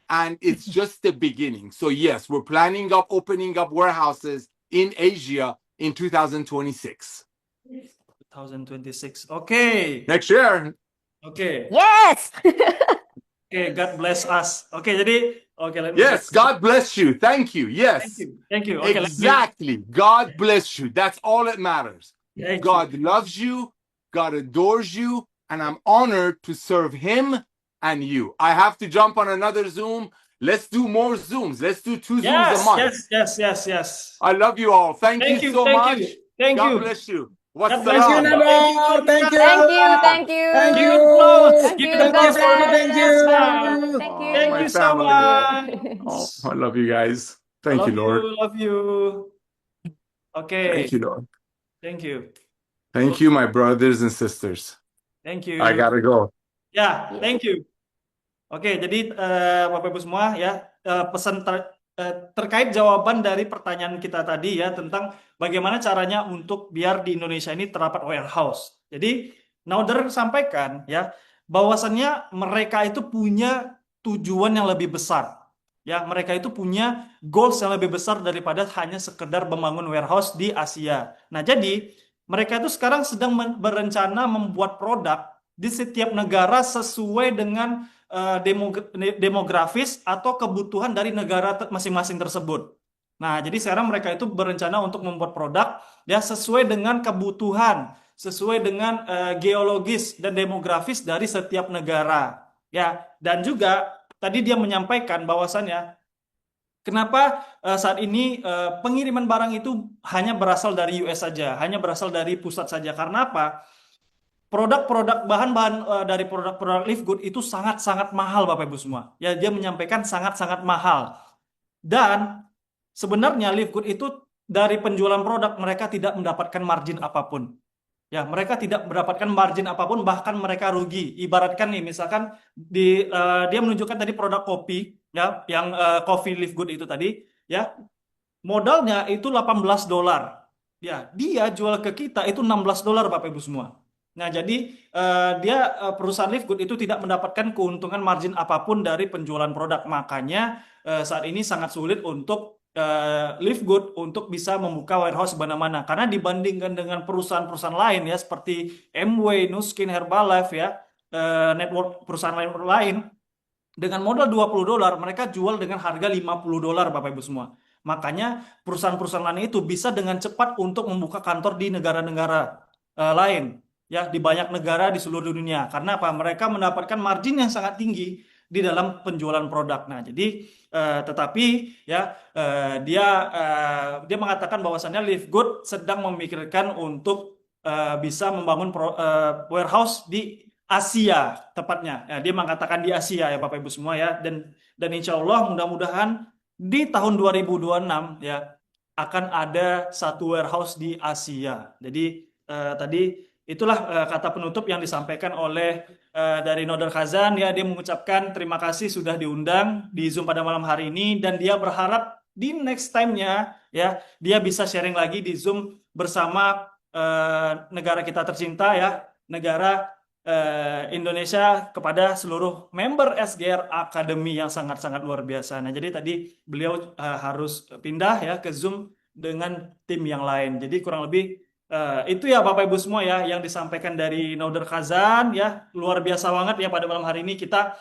And it's just the beginning. So yes, we're planning up opening up warehouses in Asia in 2026. 2026. Okay. Next year. Okay. Yes. Okay, God bless us. Okay, jadi let me Yes, God bless you. Thank you. Yes. Thank you. Okay, Exactly. God bless you. That's all that matters. Thank God loves you. God adores you. And I'm honored to serve him and you. I have to jump on another Zoom. Let's do more Zooms. Let's do 2 Zooms a month. Yes. I love you all. Thank you so much. Thank God you. bless you. God Thank you, bless you. Nabo. Thank you. Thank you. Thank you. Thank you. Thank you. you, God Freddy. bless. Thank you. Thank you. Thank My you so family. much. Oh, I love you guys. Thank you, Lord. Love you. Okay. Thank you, Lord. Thank you. Thank you, my brothers and sisters. Thank you. I gotta go. Ya, thank you. Oke, jadi Bapak Ibu semua ya, pesan terkait jawaban dari pertanyaan kita tadi ya tentang bagaimana caranya untuk biar di Indonesia ini terdapat warehouse. Jadi Nauder sampaikan ya bahwasannya mereka itu punya tujuan yang lebih besar. Ya, mereka itu punya goals yang lebih besar daripada hanya sekedar membangun warehouse di Asia. Nah, jadi mereka itu sekarang sedang berencana membuat produk di setiap negara sesuai dengan demografis atau kebutuhan dari negara masing-masing tersebut. Nah, jadi sekarang mereka itu berencana untuk membuat produk ya sesuai dengan kebutuhan, sesuai dengan geologis dan demografis dari setiap negara. Ya, dan juga tadi dia menyampaikan bahwasannya kenapa saat ini pengiriman barang itu hanya berasal dari US saja, hanya berasal dari pusat saja. Karena apa? Produk-produk bahan-bahan dari produk-produk Live Good itu sangat-sangat mahal Bapak Ibu semua. Ya, dia menyampaikan sangat-sangat mahal. Dan sebenarnya Live Good itu dari penjualan produk mereka tidak mendapatkan margin apapun. Ya, mereka tidak mendapatkan margin apapun, bahkan mereka rugi. Ibaratkan nih, misalkan dia menunjukkan tadi produk kopi, ya, yang Coffee Live Good itu tadi, ya, modalnya itu $18. Ya, dia jual ke kita itu $16 Bapak Ibu semua. Nah, jadi perusahaan Live Good itu tidak mendapatkan keuntungan margin apapun dari penjualan produk. Makanya saat ini sangat sulit untuk Live Good untuk bisa membuka warehouse di mana-mana. Karena dibandingkan dengan perusahaan-perusahaan lain ya seperti Amway, Nuskin, Herbalife ya, network perusahaan lain dengan modal $20 mereka jual dengan harga $50 Bapak Ibu semua. Makanya perusahaan-perusahaan lain itu bisa dengan cepat untuk membuka kantor di negara-negara lain ya di banyak negara di seluruh dunia. Karena apa? Mereka mendapatkan margin yang sangat tinggi di dalam penjualan produk. Nah, jadi tetapi ya dia mengatakan bahwasannya Live Good sedang memikirkan untuk bisa membangun warehouse di Asia tepatnya. Ya, dia mengatakan di Asia ya Bapak Ibu semua ya dan insya Allah mudah-mudahan di tahun 2026 ya akan ada satu warehouse di Asia. Jadi tadi itulah kata penutup yang disampaikan oleh dari Nodar Khazan ya dia mengucapkan terima kasih sudah diundang di Zoom pada malam hari ini dan dia berharap di next time-nya ya dia bisa sharing lagi di Zoom bersama negara kita tercinta ya negara Indonesia kepada seluruh member SGR Academy yang sangat-sangat luar biasa. Nah, jadi tadi beliau harus pindah ya ke Zoom dengan tim yang lain. Jadi kurang lebih itu ya Bapak Ibu semua ya yang disampaikan dari Nodar Khazan ya luar biasa banget ya pada malam hari ini kita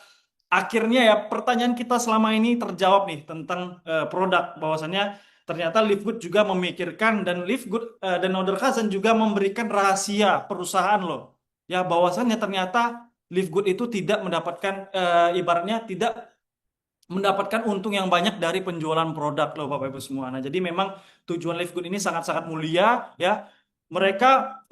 akhirnya ya pertanyaan kita selama ini terjawab nih tentang produk bahwasannya ternyata Live Good juga memikirkan dan Live Good dan Nodar Khazan juga memberikan rahasia perusahaan loh. Ya bahwasannya ternyata Live Good itu tidak mendapatkan ibaratnya tidak mendapatkan untung yang banyak dari penjualan produk loh Bapak Ibu semua. Nah, jadi memang tujuan Live Good ini sangat-sangat mulia ya. Mereka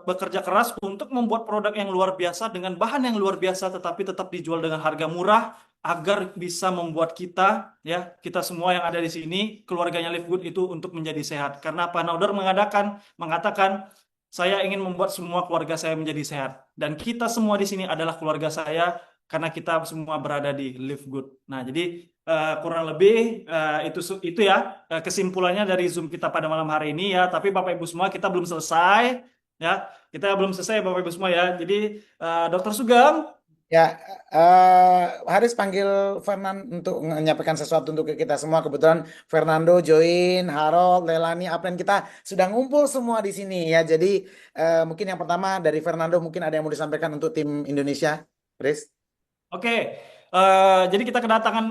bekerja keras untuk membuat produk yang luar biasa dengan bahan yang luar biasa tetapi tetap dijual dengan harga murah agar bisa membuat kita ya, kita semua yang ada di sini, keluarganya Live Good itu untuk menjadi sehat. Karena Pak Naudar mengatakan saya ingin membuat semua keluarga saya menjadi sehat. Dan kita semua di sini adalah keluarga saya karena kita semua berada di Live Good. Nah, jadi kurang lebih itu ya kesimpulannya dari Zoom kita pada malam hari ini ya. Tapi Bapak Ibu semua kita belum selesai ya. Kita belum selesai Bapak Ibu semua ya. Jadi Dr. Sugeng. Ya, Haris panggil Fernan untuk menyampaikan sesuatu untuk kita semua. Kebetulan Fernando join, Harold, Leilani, Aplen kita sudah ngumpul semua di sini ya. Jadi mungkin yang pertama dari Fernando mungkin ada yang mau disampaikan untuk tim Indonesia, Chris. Oke, jadi kita kedatangan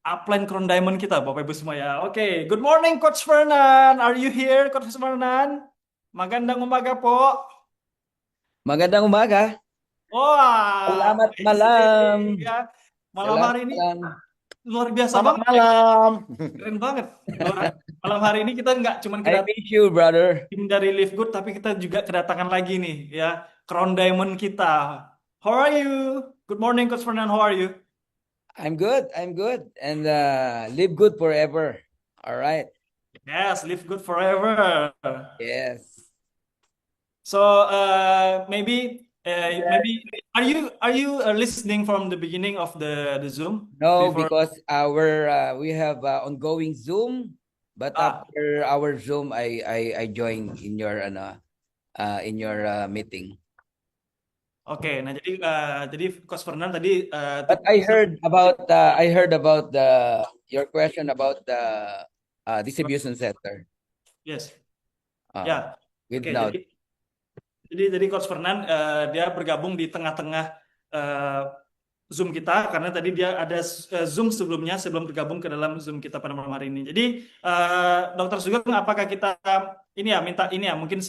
upline Crown Diamond kita, Bapak Ibu semua ya. Oke, good morning Coach Fernan. Are you here, Coach Fernan? Magandang umaga po. Magandang umaga. Wah, Selamat amazing, malam. ya. Malam Selamat hari ini malam. luar biasa Selamat banget. malam. Keren banget. Malam hari ini kita nggak cuma I kedatangan miss you, brother. tim dari Live Good, tapi kita juga kedatangan lagi nih ya Crown Diamond kita. How are you? Good morning, Coach Fernan. How are you? I'm good. And live good forever. All right. Yes, Live Good forever. Yes. So maybe are you listening from the beginning of the Zoom? No, Before- because we have ongoing Zoom, but after our Zoom, I join in your meeting. Oke, nah jadi Coach Fernan tadi But I heard about your question about the distribution center. yes. Uh, Ya. With Oke, now. jadi Coach Fernan dia bergabung di tengah-tengah Zoom kita karena tadi dia ada Zoom sebelumnya sebelum bergabung ke dalam Zoom kita pada malam hari ini. Jadi Dr. Sugeng, apakah kita minta mungkin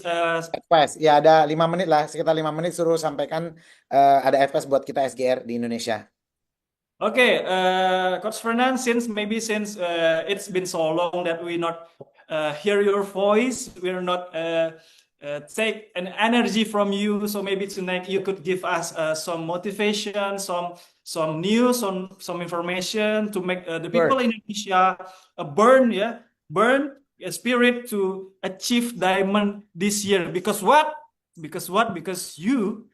Advice. Ya ada 5 menit lah, sekitar 5 menit suruh sampaikan ada advice buat kita SGR di Indonesia. Okay, Coach Fernan, since it's been so long that we not hear your voice, we're not take an energy from you. So maybe tonight you could give us some motivation, some news, some information to make the people in Indonesia burn a spirit to achieve diamond this year. Because what? Because you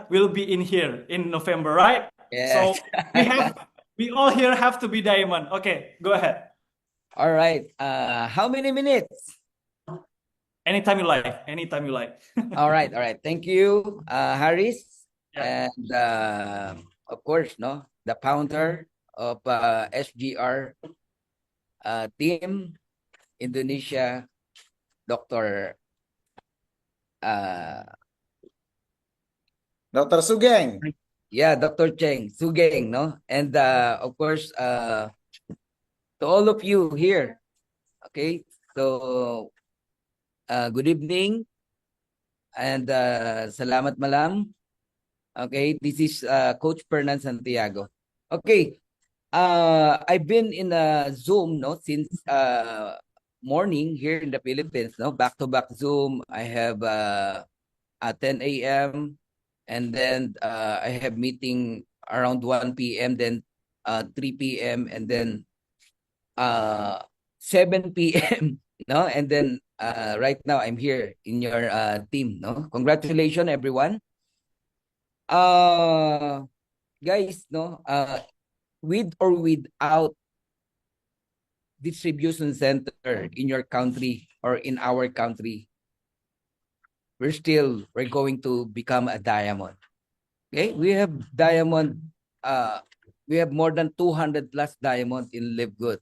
will be in here in November, right? Yes. So we all here have to be diamond. Okay, go ahead. All right. How many minutes? Anytime you like. All right. Thank you, Haris. Yeah. And of course, the founder of SGR team, Indonesia, Dr. Uh, Dr. Sugeng. yeah, Dr. Cheng, Sugeng, no? And of course, to all of you here, okay? So, good evening and salamat malam. Okay, this is Coach Fernan Santiago. Okay, I've been in Zoom, no, since morning here in the Philippines, no, back-to-back Zoom. I have at 10 a.m. and then I have meeting around 1 p.m. then 3 p.m. and then 7 p.m. no, and then right now I'm here in your team, no. Congratulations, everyone. Guys, no, with or without distribution center in your country or in our country, we're going to become a diamond. Okay, we have diamond, we have more than 200 plus diamond in Live Good,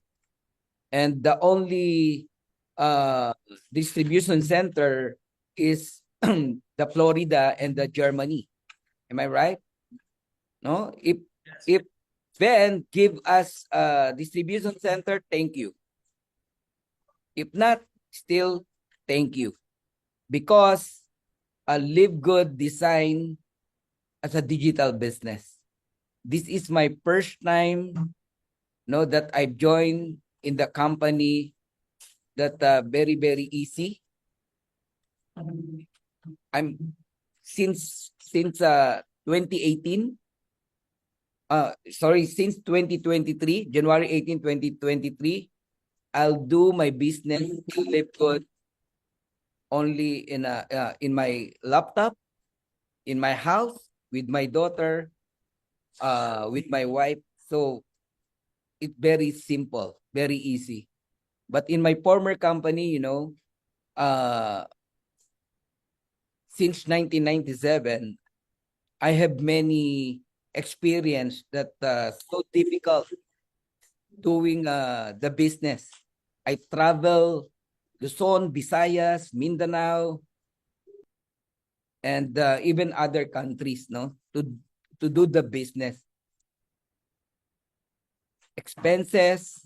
and the only distribution center is the Florida and the Germany. Am I right? No, if Ben give us a distribution center, thank you. If not, still thank you, because a Live Good design as a digital business. This is my first time, no, that I joined in the company that very easy. I'm since 2018. Since 2023, January 18, 2023, I'll do my business in Live Good only in my laptop, in my house, with my daughter, with my wife. So it's very simple, very easy. But in my former company, you know, since 1997, I have many experience that so difficult doing the business. I travel Luzon, Visayas, Mindanao, and even other countries, no, to do the business. Expenses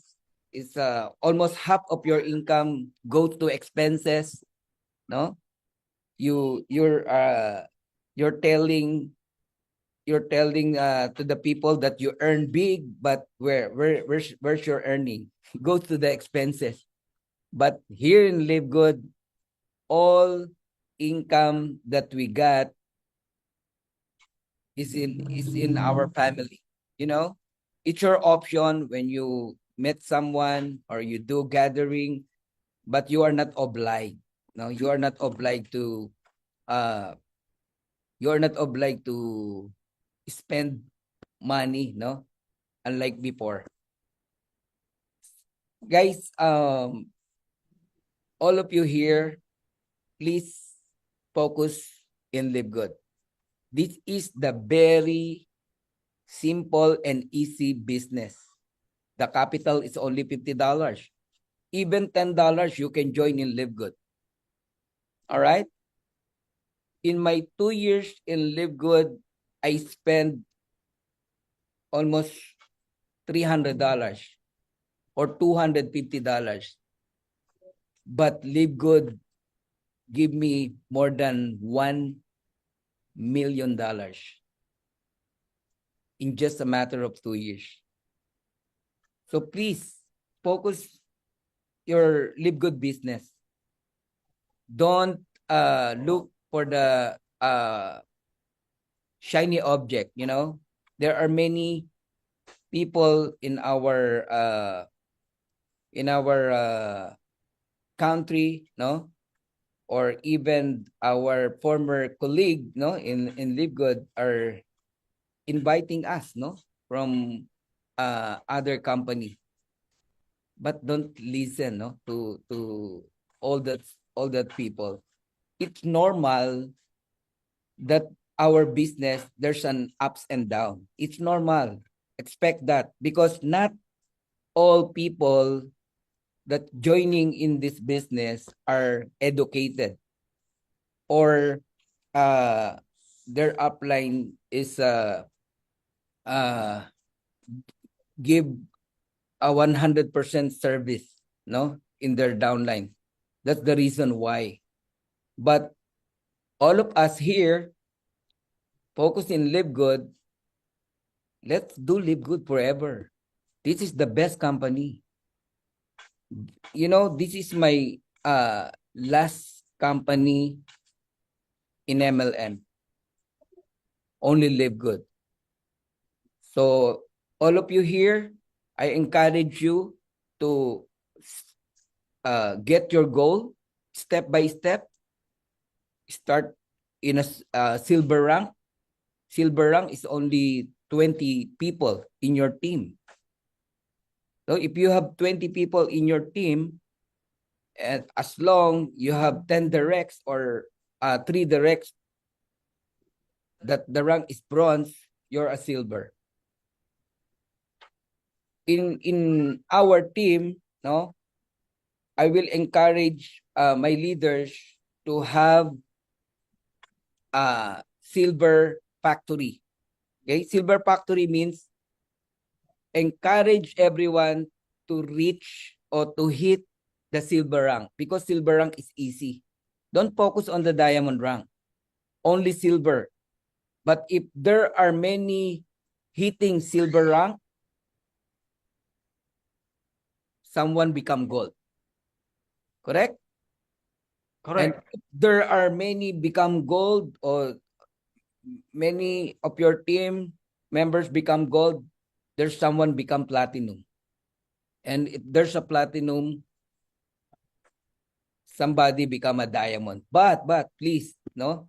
is almost half of your income goes to expenses, no. You're telling to the people that you earn big, but where's your earning? Goes to the expenses. But here in Live Good, all income that we got is in our family. You know, it's your option when you met someone or you do gathering, but you are not obliged. No, you are not obliged to spend money, no, unlike before. Guys, all of you here, please focus in Live Good. This is the very simple and easy business. The capital is only $50. Even $10 you can join in Live Good. All right? In my 2 years in Live Good, I spent almost $300 or $250. But Live Good give me more than $1 million in just a matter of 2 years. So please focus your Live Good business. Don't look for the shiny object. You know, there are many people in our country, no, or even our former colleague, no, in Live Good are inviting us, no, from other company. But don't listen, no, to all that people. It's normal that our business, there's an ups and down. It's normal. Expect that, because not all people that joining in this business are educated, or their upline is give a 100% service, no, in their downline. That's the reason why. But all of us here focus in Live Good. Let's do Live Good forever. This is the best company. You know, this is my last company in MLM. Only Live Good. So all of you here, I encourage you to get your goal step by step. Start in a silver rank. Silver rank is only 20 people in your team. So if you have 20 people in your team, and as long you have 10 directs or 3 directs, that the rank is bronze, you're a silver. In our team, no, I will encourage my leaders to have a silver factory. Okay, silver factory means encourage everyone to reach or to hit the silver rank, because silver rank is easy. Don't focus on the diamond rank, only silver. But if there are many hitting silver rank, someone become gold. Correct? And Correct. if there are many become gold, or many of your team members become gold, there's someone become platinum. And if there's a platinum, somebody become a diamond. But please, no,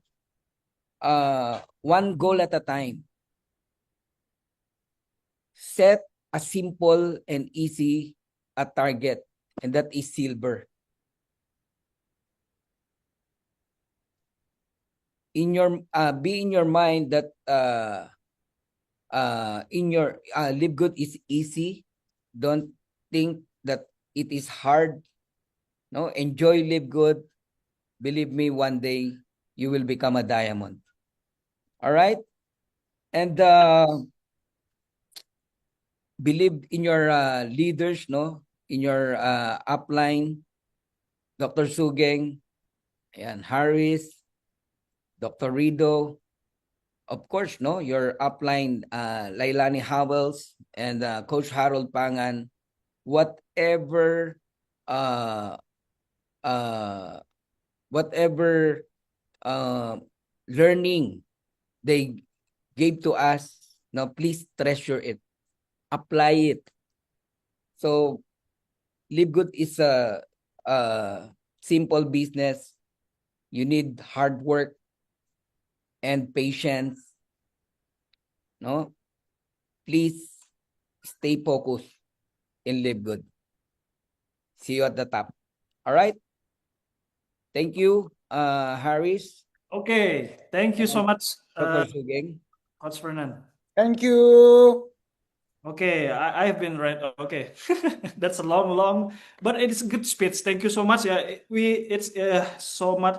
one goal at a time. Set a simple and easy target, and that is silver. In your be in your mind that in your Live Good is easy. Don't think that it is hard. No, enjoy Live Good. Believe me, one day you will become a diamond. All right, and believe in your leaders, no, in your upline, Dr. Sugeng and Harris, Dr. Rido, of course, no, your upline, Lailani Howells and Coach Harold Pangan, whatever learning they gave to us, now please treasure it, apply it. So Live Good is a simple business. You need hard work and patience. No, please stay focused in Live Good. See you at the top. All right. Thank you, Harris. Okay, thank you so much, Dr. Sugeng. Coach Fernand. Thank you. Okay, I've been right. Okay, that's a long, but it's a good speech. Thank you so much. Yeah, it's so much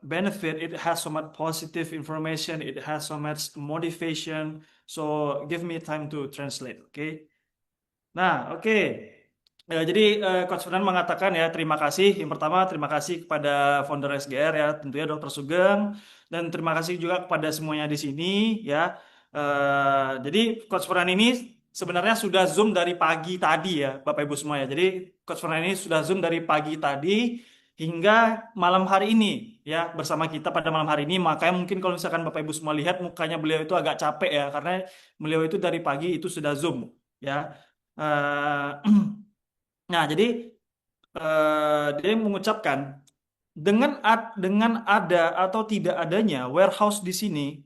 benefit. It has so much positive information. It has so much motivation. So give me time to translate. Okay. Nah, oke. Jadi Coach Fernand mengatakan ya terima kasih. Yang pertama terima kasih kepada founder SGR ya tentunya Dr. Sugeng, dan terima kasih juga kepada semuanya di sini ya. Jadi Coach Fernand ini sebenarnya sudah Zoom dari pagi tadi ya Bapak Ibu semua ya. Jadi Coach Fernand ini sudah Zoom dari pagi tadi hingga malam hari ini ya bersama kita pada malam hari ini. Makanya mungkin kalau misalkan Bapak Ibu semua lihat mukanya beliau itu agak capek ya karena beliau itu dari pagi itu sudah Zoom ya. Nah, jadi dia mengucapkan dengan ada atau tidak adanya warehouse di sini,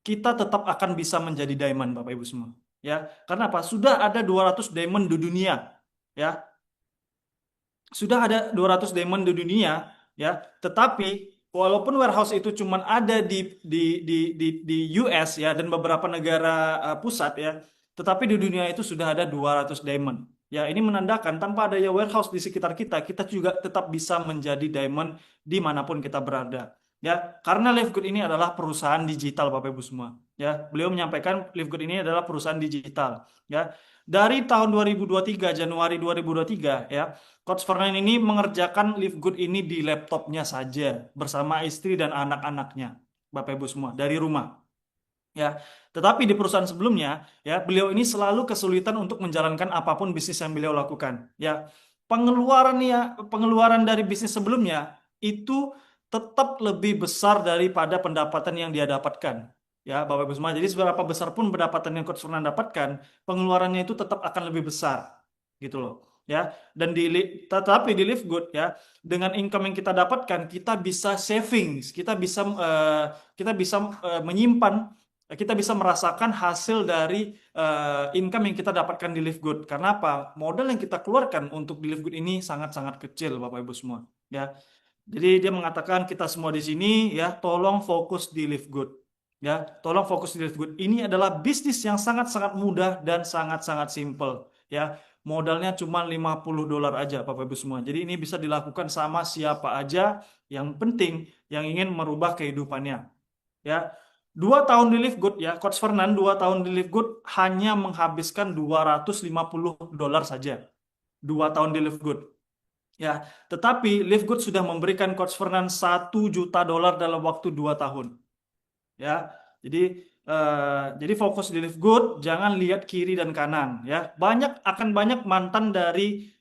kita tetap akan bisa menjadi diamond, Bapak Ibu semua. Ya, karena apa? Sudah ada 200 diamond di dunia, ya. Sudah ada 200 diamond di dunia, ya. Tetapi walaupun warehouse itu cuma ada di US ya dan beberapa negara pusat ya, tetapi di dunia itu sudah ada 200 diamond. Ya, ini menandakan tanpa adanya warehouse di sekitar kita, kita juga tetap bisa menjadi diamond dimanapun kita berada. Ya, karena Livegood ini adalah perusahaan digital, Bapak Ibu semua. Ya, beliau menyampaikan Livegood ini adalah perusahaan digital. Ya, dari tahun 2023, Januari 2023, ya, Coach Fernand ini mengerjakan Livegood ini di laptopnya saja bersama istri dan anak-anaknya, Bapak Ibu semua, dari rumah. Ya, tetapi di perusahaan sebelumnya, ya, beliau ini selalu kesulitan untuk menjalankan apapun bisnis yang beliau lakukan. Ya, pengeluaran dari bisnis sebelumnya itu tetap lebih besar daripada pendapatan yang dia dapatkan. Ya, Bapak Ibu semua. Jadi seberapa besar pun pendapatan yang Coach Fernand dapatkan, pengeluarannya itu tetap akan lebih besar, gitu loh. Ya, dan tetapi di Livegood, ya, dengan income yang kita dapatkan, kita bisa savings, kita bisa menyimpan, kita bisa merasakan hasil dari income yang kita dapatkan di Livegood. Karena apa? Modal yang kita keluarkan untuk di Livegood ini sangat-sangat kecil, Bapak Ibu semua. Ya, jadi dia mengatakan kita semua di sini, ya, tolong fokus di Livegood. Ya, tolong fokus di Livegood. Ini adalah bisnis yang sangat-sangat mudah dan sangat-sangat simple. Ya, modalnya cuma $50 aja, Bapak Ibu semua. Jadi ini bisa dilakukan sama siapa aja. Yang penting yang ingin merubah kehidupannya. Ya, 2 tahun di Livegood, ya, Coach Fernand 2 tahun di Livegood hanya menghabiskan $250 saja. 2 tahun di Livegood. Ya, tetapi Livegood sudah memberikan Coach Fernand $1 juta dalam waktu 2 tahun. Ya, jadi fokus di Livegood, jangan lihat kiri dan kanan. Ya, akan banyak mantan dari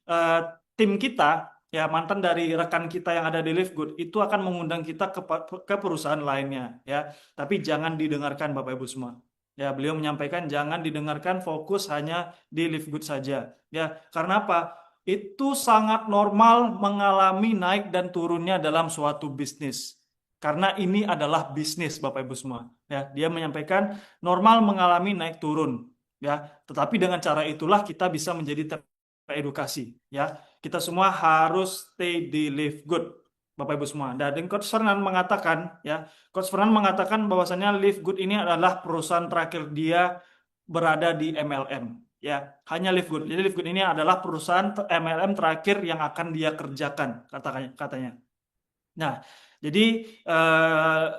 tim kita, ya, mantan dari rekan kita yang ada di Livegood itu akan mengundang kita ke perusahaan lainnya, ya. Tapi jangan didengarkan, Bapak Ibu semua. Ya, beliau menyampaikan jangan didengarkan, fokus hanya di Livegood saja. Ya, karena apa? Itu sangat normal mengalami naik dan turunnya dalam suatu bisnis. Karena ini adalah bisnis, Bapak Ibu semua. Ya, dia menyampaikan normal mengalami naik turun. Ya, tetapi dengan cara itulah kita bisa menjadi teredukasi. Ya, kita semua harus stay di Livegood, Bapak Ibu semua. Dan Coach Fernand mengatakan, ya, Coach Fernand mengatakan bahwasannya Livegood ini adalah perusahaan terakhir dia berada di MLM. Ya, hanya Livegood. Jadi Livegood ini adalah perusahaan MLM terakhir yang akan dia kerjakan, katanya. Nah, jadi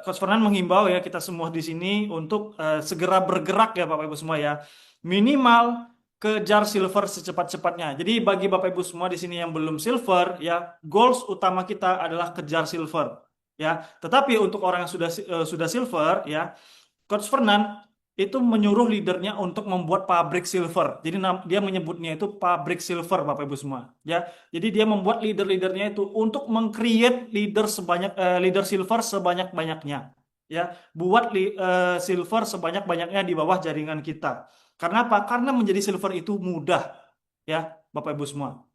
Coach Fernand menghimbau, ya, kita semua di sini untuk segera bergerak, ya, Bapak Ibu semua, ya. Minimal kejar silver secepat-cepatnya. Jadi bagi Bapak Ibu semua di sini yang belum silver, ya, goals utama kita adalah kejar silver, ya. Tetapi untuk orang yang sudah silver, ya, Coach Fernand itu menyuruh leadernya untuk membuat pabrik silver. Jadi dia menyebutnya itu pabrik silver, Bapak Ibu semua. Ya, jadi dia membuat leader-leadernya itu untuk meng-create leader silver sebanyak-banyaknya. Ya, buat silver sebanyak-banyaknya di bawah jaringan kita. Karena apa? Karena menjadi silver itu mudah, ya, Bapak Ibu semua.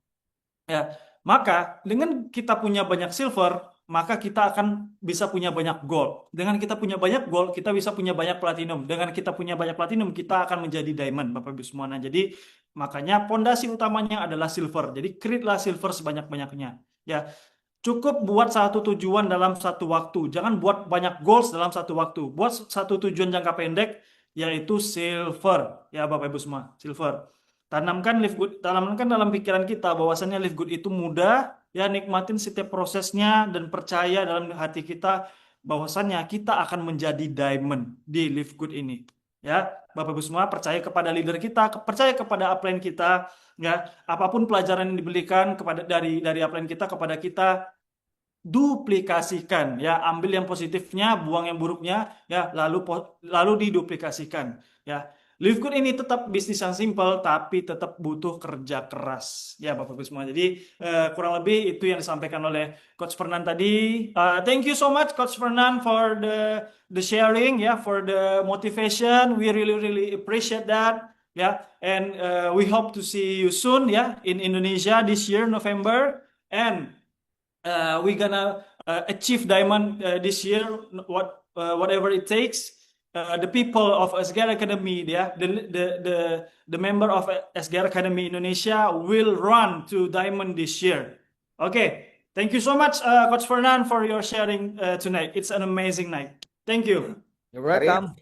Ya, maka dengan kita punya banyak silver, maka kita akan bisa punya banyak gold. Dengan kita punya banyak gold, kita bisa punya banyak platinum. Dengan kita punya banyak platinum, kita akan menjadi diamond, Bapak Ibu semua. Nah, jadi makanya pondasi utamanya adalah silver. Jadi create-lah silver sebanyak-banyaknya. Ya, cukup buat satu tujuan dalam satu waktu. Jangan buat banyak goals dalam satu waktu. Buat satu tujuan jangka pendek, yaitu silver. Ya, Bapak Ibu semua, silver. Tanamkan dalam pikiran kita bahwasannya Livegood itu mudah, ya, nikmatin setiap prosesnya dan percaya dalam hati kita bahwasannya kita akan menjadi diamond di Livegood ini. Ya, Bapak Ibu semua, percaya kepada leader kita, percaya kepada upline kita, ya, apapun pelajaran yang diberikan dari upline kita kepada kita, duplikasikan, ya, ambil yang positifnya, buang yang buruknya, ya, lalu diduplikasikan, ya. Livegood ini tetap bisnis yang simple, tapi tetap butuh kerja keras, ya, Bapak Ibu semua. Jadi kurang lebih itu yang disampaikan oleh Coach Fernand tadi. Thank you so much, Coach Fernand, for the sharing, ya, for the motivation. We really appreciate that, ya. And we hope to see you soon, ya, in Indonesia this year, November, and we're gonna achieve diamond this year, whatever it takes. The people of SGR Academy, yeah, the member of SGR Academy Indonesia will run to diamond this year. Okay, thank you so much, Coach Fernand, for your sharing tonight. It's an amazing night. Thank you. You're welcome.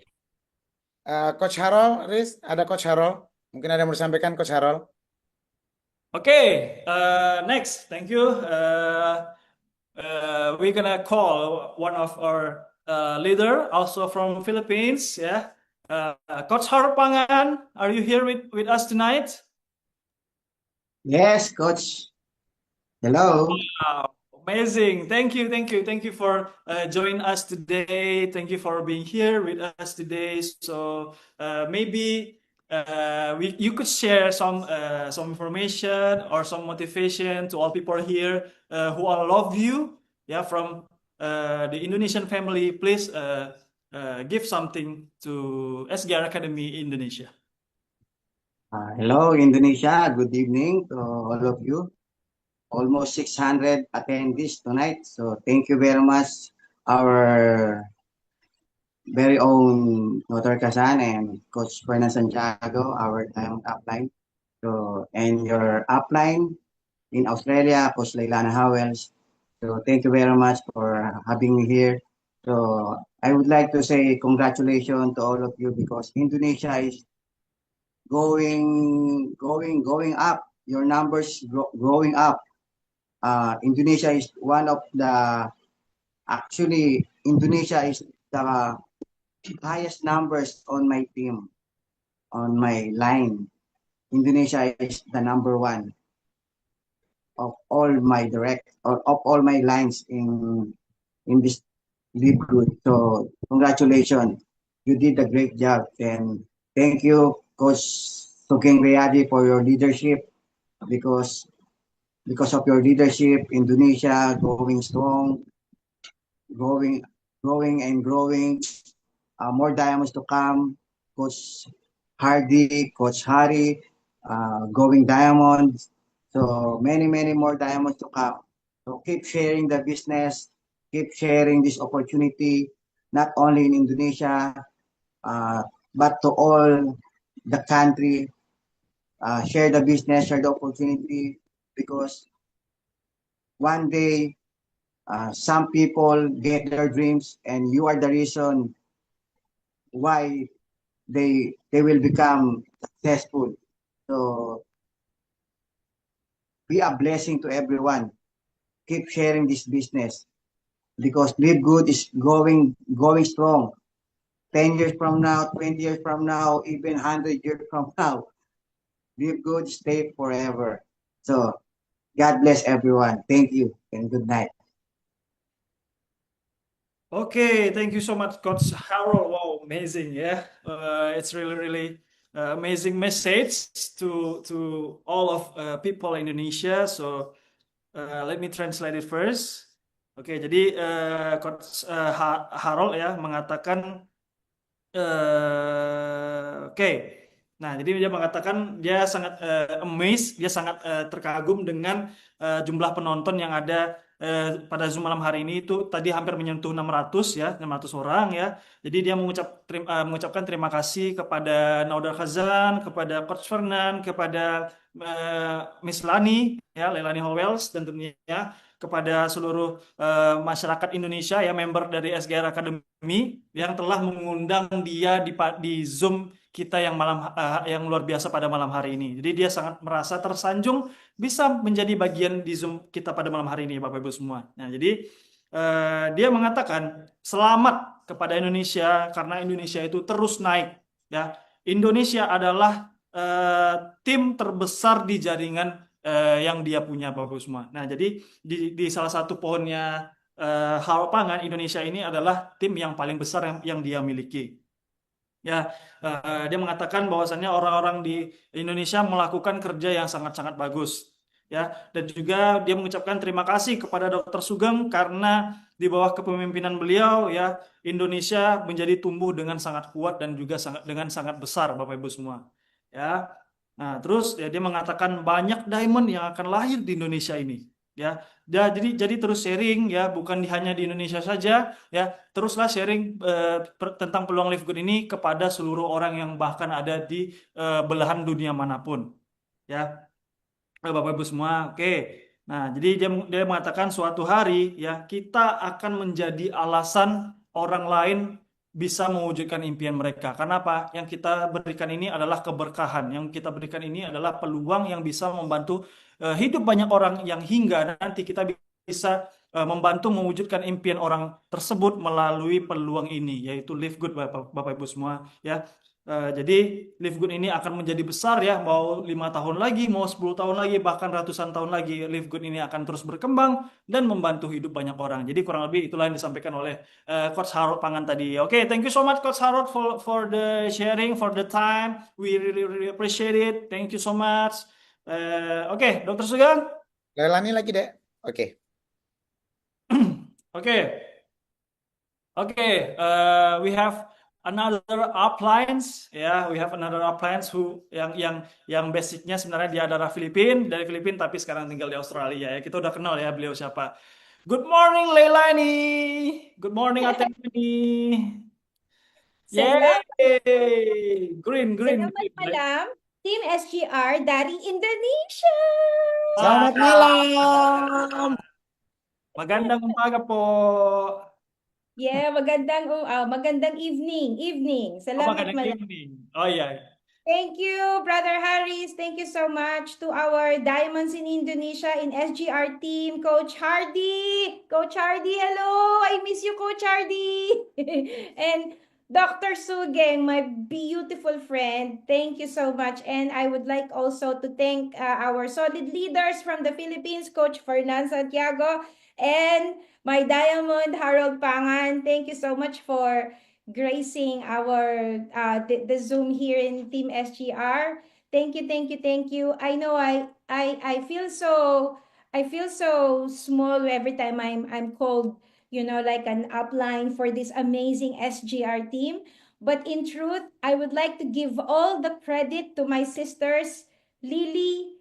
Coach Harold, Riz, ada Coach Harold. Mungkin ada yang mau disampaikan Coach Harold? Okay, next, thank you. We're gonna call one of our leader, also from Philippines. Yeah, Coach Harold Pangan, are you here with us tonight? Yes, coach. Hello. Wow, amazing! Thank you, thank you, thank you for joining us today. Thank you for being here with us today. So maybe you could share some information or some motivation to all people here who all love you. Yeah, from the Indonesian family. Please give something to SGR Academy Indonesia. Hello, Indonesia. Good evening to all of you. Almost 600 attendees tonight. So thank you very much, our very own Dr. Kazan and Coach Fernan Santiago, our Diamond Upline. So, and your upline in Australia, Coach Leilana Howells. So thank you very much for having me here. So I would like to say congratulations to all of you because Indonesia is going up. Your numbers growing up. Indonesia is one of the actually Indonesia is the highest numbers on my team, on my line. Indonesia is the number one of all my direct or of all my lines in this Live Good. So congratulations, you did a great job, and thank you, Coach Sugeng Riyadi, for your leadership because of your leadership, Indonesia going strong, growing, growing and growing. More diamonds to come. Coach Hardy, Coach Harry, going diamonds. So many more diamonds to come. So keep sharing the business, keep sharing this opportunity, not only in Indonesia, but to all the country. Share the business, share the opportunity, because one day some people get their dreams and you are the reason why they will become successful. So be a blessing to everyone. Keep sharing this business because Live Good is going strong. 10 years from now, 20 years from now, even 100 years from now, Live Good stay forever. So God bless everyone. Thank you and good night. Okay, thank you so much, Coach Harold. Wow, amazing, yeah. It's really amazing message to all of people in Indonesia. So let me translate it first. Oke, jadi Coach Harold ya mengatakan oke. Nah, jadi dia mengatakan dia sangat amazed, dia sangat terkagum dengan jumlah penonton yang ada pada Zoom malam hari ini itu tadi hampir menyentuh 600 ya, 600 orang ya. Jadi dia mengucapkan terima kasih kepada Naudar Khazan, kepada Coach Fernan, kepada Miss Lani ya, Leilani Howells dan tentunya kepada seluruh masyarakat Indonesia ya, member dari SGR Academy yang telah mengundang dia di Zoom kita yang luar biasa pada malam hari ini. Jadi dia sangat merasa tersanjung bisa menjadi bagian di Zoom kita pada malam hari ini, Bapak Ibu semua. Nah, jadi dia mengatakan selamat kepada Indonesia karena Indonesia itu terus naik. Ya, Indonesia adalah tim terbesar di jaringan yang dia punya, Bapak Ibu semua. Nah, jadi di salah satu pohonnya Harold Pangan, Indonesia ini adalah tim yang paling besar yang dia miliki. Ya, dia mengatakan bahwasannya orang-orang di Indonesia melakukan kerja yang sangat-sangat bagus. Ya, dan juga dia mengucapkan terima kasih kepada Dr. Sugeng karena di bawah kepemimpinan beliau ya Indonesia menjadi tumbuh dengan sangat kuat dan juga dengan sangat besar, Bapak Ibu semua. Ya. Nah, terus ya dia mengatakan banyak diamond yang akan lahir di Indonesia ini. Ya, jadi terus sharing ya, bukan hanya di Indonesia saja ya, teruslah sharing tentang peluang Live Good ini kepada seluruh orang yang bahkan ada di belahan dunia manapun. Ya, Bapak Ibu semua, oke. Nah, jadi dia mengatakan suatu hari ya kita akan menjadi alasan orang lain bisa mewujudkan impian mereka. Karena apa? Yang kita berikan ini adalah keberkahan. Yang kita berikan ini adalah peluang yang bisa membantu hidup banyak orang yang hingga nanti kita bisa membantu mewujudkan impian orang tersebut melalui peluang ini, yaitu Live Good, Bapak Ibu semua. Ya, jadi Live Good ini akan menjadi besar ya, mau 5 tahun lagi, mau 10 tahun lagi, bahkan ratusan tahun lagi, Live Good ini akan terus berkembang dan membantu hidup banyak orang. Jadi kurang lebih itulah yang disampaikan oleh Coach Harold Pangan tadi. Oke, thank you so much Coach Harold for the sharing, for the time. We really appreciate it. Thank you so much. Oke, Dr. Sugeng. Leilani lagi, Dek. Oke. Oke. Oke, we have another uplines, ya, we have another uplines yang basicnya sebenarnya dia dari Filipina, tapi sekarang tinggal di Australia ya. Kita udah kenal ya beliau siapa. Good morning Leilani. Good morning Ateni. Selamat, Yay! Green. selamat malam, Team SGR dari Indonesia. Selamat malam. Magandang umaga po. Yeah, magandang evening. Salamat Magandang malam. evening. Oh iya. Thank you, Brother Harris. Thank you so much to our Diamonds in Indonesia in SGR team, Coach Hardy. Coach Hardy, hello. I miss you, Coach Hardy. And Dr. Sugeng, my beautiful friend, thank you so much. And I would like also to thank our solid leaders from the Philippines, Coach Fernan Santiago, and my Diamond, Harold Pangan. Thank you so much for gracing our the Zoom here in Team SGR. Thank you. I know I feel so small every time I'm called, like an upline for this amazing SGR team. But in truth, I would like to give all the credit to my sisters, Lily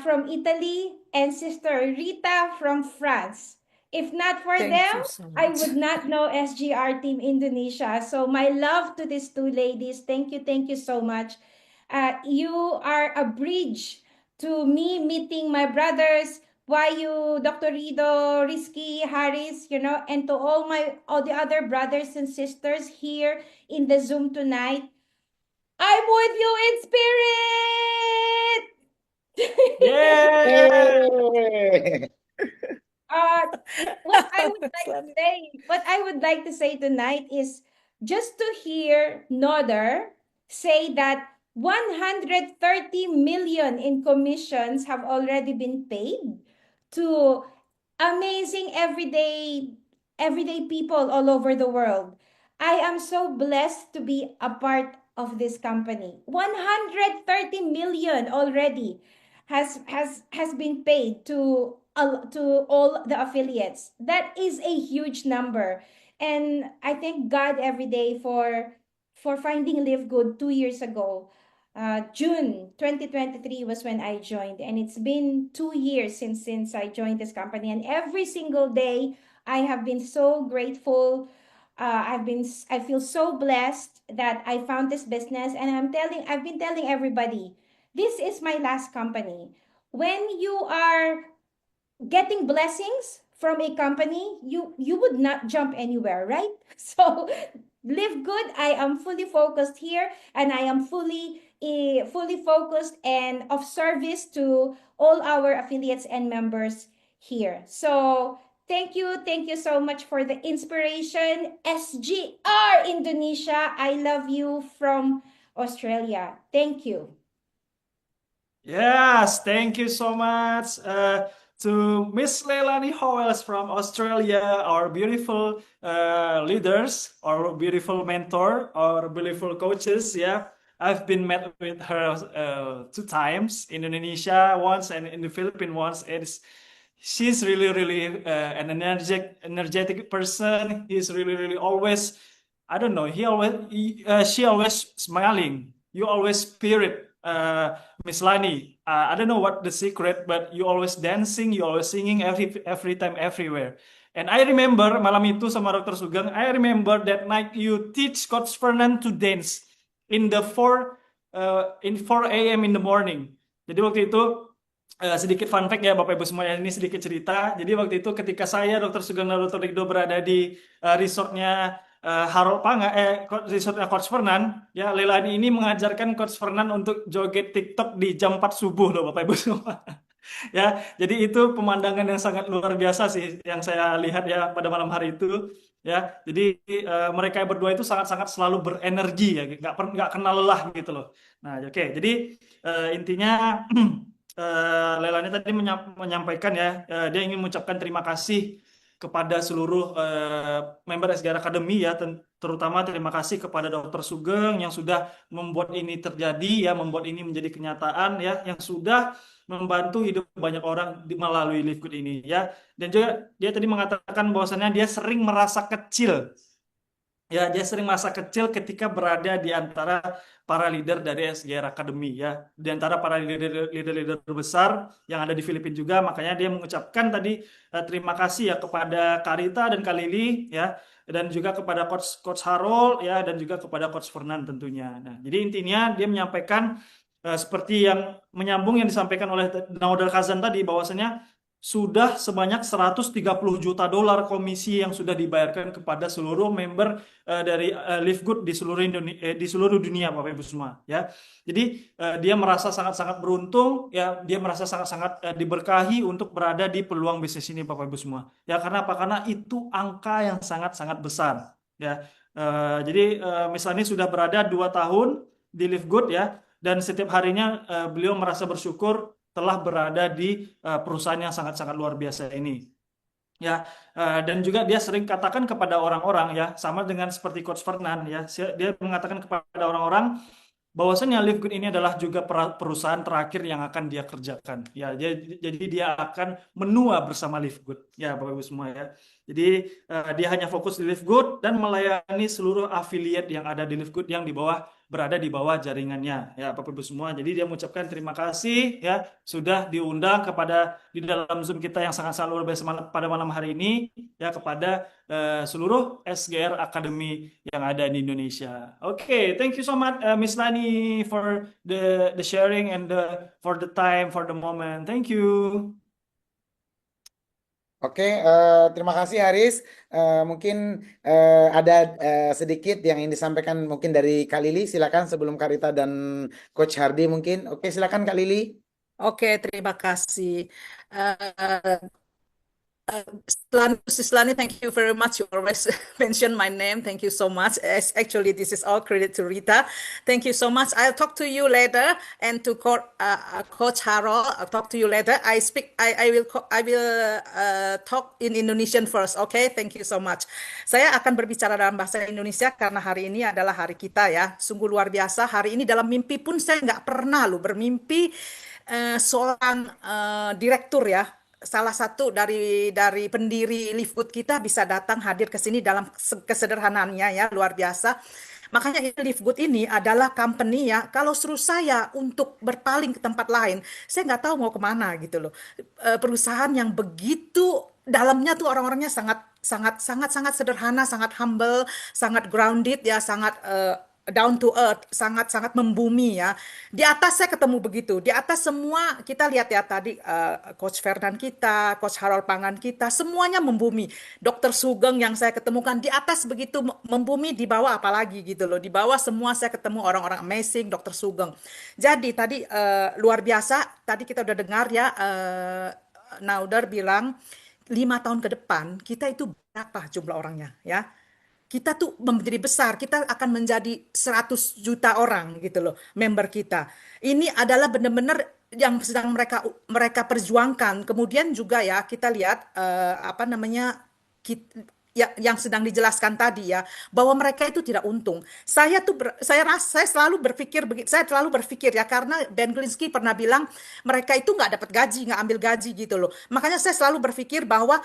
from Italy and Sister Rita from France. If not for them, I would not know SGR Team Indonesia. So my love to these two ladies. Thank you so much. You are a bridge to me meeting my brothers, YU, Dr. Rido, Rizky, Harris, and to all the other brothers and sisters here in the Zoom tonight. I'm with you in spirit! Yay! What I would like to say tonight is just to hear Nodder say that 130 million in commissions have already been paid to amazing everyday people all over the world. I am so blessed to be a part of this company. 130 million already has been paid to all the affiliates. That is a huge number, and I thank God every day for finding Live Good 2 years ago. June 2023 was when I joined, and it's been 2 years since I joined this company, and every single day I have been so grateful. I feel so blessed that I found this business, and I've been telling everybody, this is my last company. When you are getting blessings from a company, you would not jump anywhere, right? So Live Good, I am fully focused here, and I am fully focused and of service to all our affiliates and members here. So thank you so much for the inspiration. SGR Indonesia, I love you from Australia. Thank you. Yes, thank you so much to Miss Leilani Howells from Australia, our beautiful leaders, our beautiful mentor, our beautiful coaches. Yeah, I've been met with her 2 times in Indonesia once and in the Philippines once. She's really an energetic person. He's really always, I don't know, she always smiling. You always spirit. Miss Lani, I don't know what the secret, but you always dancing, you always singing every time, everywhere. And I remember malam itu sama Dr. Sugeng, I remember that night you teach Coach Fernan to dance in 4 a.m. in the morning. Jadi waktu itu sedikit fun fact ya Bapak Ibu semuanya, ini sedikit cerita. Jadi waktu itu ketika saya, Dr. Sugeng dan Dr. Rido berada di resortnya Harold Panga, Coach Fernan, ya Leilani ini mengajarkan Coach Fernan untuk joget TikTok di jam 4 subuh loh Bapak Ibu semua. Ya, jadi itu pemandangan yang sangat luar biasa sih yang saya lihat ya pada malam hari itu. Ya, jadi mereka berdua itu sangat-sangat selalu berenergi ya, nggak kenal lelah gitu loh. Nah, oke, jadi intinya Leilani tadi menyampaikan ya, dia ingin mengucapkan terima kasih kepada seluruh member SGR Academy ya, terutama terima kasih kepada Dr. Sugeng yang sudah membuat ini terjadi ya, membuat ini menjadi kenyataan ya, yang sudah membantu hidup banyak orang melalui Live Good ini ya. Dan juga dia tadi mengatakan bahwasannya dia sering merasa kecil. Ya, dia sering merasa kecil ketika berada di antara para leader dari SGR Academy ya, di antara para leader-leader besar yang ada di Filipina juga. Makanya dia mengucapkan tadi terima kasih ya kepada Karita dan Kalili ya, dan juga kepada Coach Harold ya, dan juga kepada Coach Fernan tentunya. Nah, jadi intinya dia menyampaikan seperti yang menyambung yang disampaikan oleh Naudar Kazan tadi, bahwasanya sudah sebanyak 130 juta dolar komisi yang sudah dibayarkan kepada seluruh member dari Live Good di seluruh dunia Bapak Ibu semua ya. Jadi dia merasa sangat-sangat beruntung ya, dia merasa sangat-sangat diberkahi untuk berada di peluang bisnis ini Bapak Ibu semua. Ya, karena apa? Karena itu angka yang sangat-sangat besar ya. Jadi misalnya sudah berada 2 tahun di Live Good ya, dan setiap harinya beliau merasa bersyukur telah berada di perusahaan yang sangat-sangat luar biasa ini. Ya, dan juga dia sering katakan kepada orang-orang ya, sama dengan seperti Coach Fernan ya, dia mengatakan kepada orang-orang bahwasanya Live Good ini adalah juga perusahaan terakhir yang akan dia kerjakan. Ya, jadi dia akan menua bersama Live Good. Ya, Bapak Ibu semua ya. Jadi dia hanya fokus di Live Good dan melayani seluruh affiliate yang ada di Live Good yang berada di bawah jaringannya ya Bapak Ibu semua. Jadi dia mengucapkan terima kasih ya sudah diundang di dalam Zoom kita yang sangat-sangat luar biasa pada malam hari ini ya, kepada seluruh SGR Academy yang ada di Indonesia. Oke, thank you so much Miss Lani for the sharing and for the time, for the moment. Thank you. Oke, terima kasih Haris. Mungkin ada sedikit yang ingin disampaikan mungkin dari Kak Lili. Silakan sebelum Karita dan Coach Hardy mungkin. Oke, silakan Kak Lili. Oke, terima kasih. Sislani, thank you very much. You always mention my name. Thank you so much. Actually, this is all credit to Rita. Thank you so much. I'll talk to you later, and to Coach Harold. I'll talk to you later. I will talk in Indonesian first. Okay, thank you so much. Saya akan berbicara dalam bahasa Indonesia karena hari ini adalah hari kita ya. Sungguh luar biasa. Hari ini dalam mimpi pun saya nggak pernah loh bermimpi seorang direktur ya, salah satu dari pendiri Live Good kita bisa datang hadir ke sini dalam kesederhanaannya ya, luar biasa. Makanya Live Good ini adalah company ya, kalau suruh saya untuk berpaling ke tempat lain, saya nggak tahu mau kemana gitu loh. Perusahaan yang begitu dalamnya tuh orang-orangnya sangat sederhana, sangat humble, sangat grounded ya, sangat down to earth, sangat membumi ya. Di atas saya ketemu begitu. Di atas semua kita lihat ya tadi Coach Fernan kita, Coach Harold Pangan kita, semuanya membumi. Dr. Sugeng yang saya ketemukan di atas begitu membumi, di bawah apalagi gitu loh. Di bawah semua saya ketemu orang-orang amazing, Dr. Sugeng. Jadi tadi luar biasa. Tadi kita udah dengar ya, Naudar bilang 5 tahun ke depan kita itu berapa jumlah orangnya ya. Kita tuh menjadi besar, kita akan menjadi 100 juta orang gitu loh, member kita. Ini adalah benar-benar yang sedang mereka perjuangkan. Kemudian juga ya kita lihat yang sedang dijelaskan tadi ya, bahwa mereka itu tidak untung. Saya selalu berpikir ya, karena Ben Glinsky pernah bilang mereka itu nggak dapat gaji, nggak ambil gaji gitu loh. Makanya saya selalu berpikir bahwa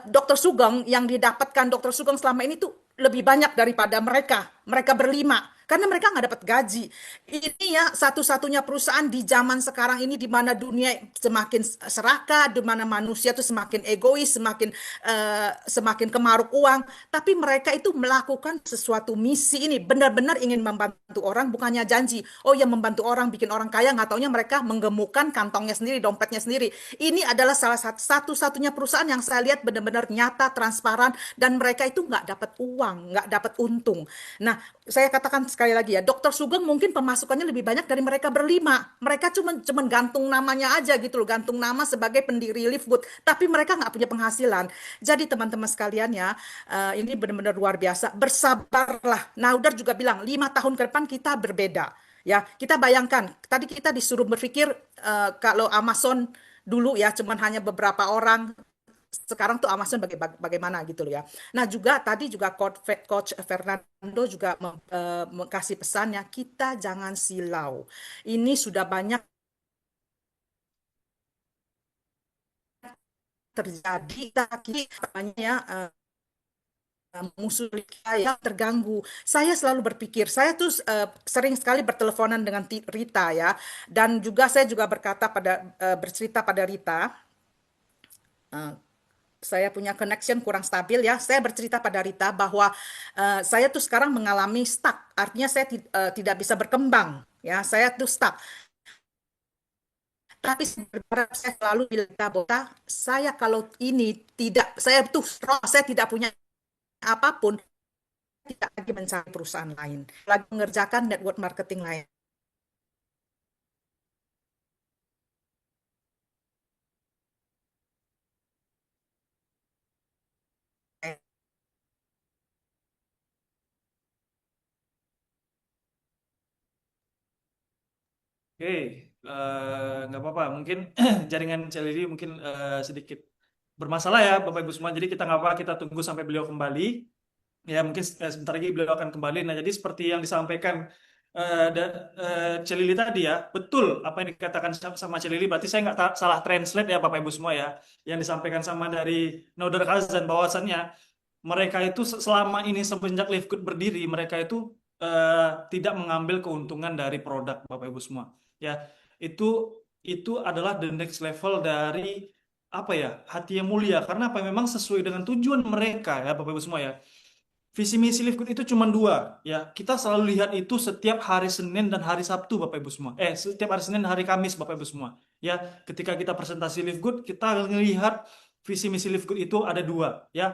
Dr. Sugeng yang didapatkan Dr. Sugeng selama ini tuh lebih banyak daripada mereka berlima. karena mereka nggak dapat gaji. Ini ya satu-satunya perusahaan di zaman sekarang ini di mana dunia semakin serakah, di mana manusia tuh semakin egois, semakin kemaruk uang. Tapi mereka itu melakukan sesuatu misi ini, benar-benar ingin membantu orang, bukannya janji. Oh ya membantu orang, bikin orang kaya, nggak taunya mereka menggemukkan kantongnya sendiri, dompetnya sendiri. Ini adalah salah satu-satunya perusahaan yang saya lihat benar-benar nyata, transparan, dan mereka itu nggak dapat uang, nggak dapat untung. Nah, saya katakan sekali lagi ya, Dokter Sugeng mungkin pemasukannya lebih banyak dari mereka berlima. Mereka cuman gantung namanya aja gitu loh, gantung nama sebagai pendiri Livegood, tapi mereka nggak punya penghasilan. Jadi teman-teman sekalian ya, ini benar-benar luar biasa. Bersabarlah. Naudar juga bilang 5 tahun ke depan kita berbeda. Ya, kita bayangkan tadi kita disuruh berpikir kalau Amazon dulu ya cuman hanya beberapa orang, sekarang tuh Amazon bagaimana gitu loh ya. Nah juga tadi juga Coach Fernando juga kasih pesannya, kita jangan silau. Ini sudah banyak terjadi, banyak ya musuh kita yang terganggu. Saya selalu berpikir, saya tuh sering sekali berteleponan dengan Rita ya, dan juga saya juga bercerita pada Rita. Saya punya connection kurang stabil ya. Saya bercerita pada Rita bahwa saya tuh sekarang mengalami stuck. Artinya saya tidak bisa berkembang ya. Saya tuh stuck. Tapi saya selalu bilang bahwa saya kalau ini tidak, saya tuh saya tidak punya apapun, tidak lagi mencari perusahaan lain, lagi mengerjakan network marketing lain. Oke, nggak apa-apa. Mungkin jaringan Celili mungkin sedikit bermasalah ya, Bapak Ibu semua. Jadi kita nggak apa, kita tunggu sampai beliau kembali. Ya mungkin sebentar lagi beliau akan kembali. Nah jadi seperti yang disampaikan Celili tadi ya, betul apa yang dikatakan sama Celili. Berarti saya nggak salah translate ya Bapak Ibu semua ya. Yang disampaikan sama dari Naudar Khazan bahwasannya mereka itu selama ini semenjak Livegood berdiri, mereka itu tidak mengambil keuntungan dari produk Bapak Ibu semua. Ya, itu adalah the next level dari apa ya, hati yang mulia, karena apa, memang sesuai dengan tujuan mereka ya Bapak Ibu semua ya. Visi misi Livegood itu cuma dua ya, kita selalu lihat itu setiap hari Senin dan hari Sabtu Bapak Ibu semua, setiap hari Senin dan hari Kamis Bapak Ibu semua ya. Ketika kita presentasi Livegood, kita melihat visi misi Livegood itu ada dua ya,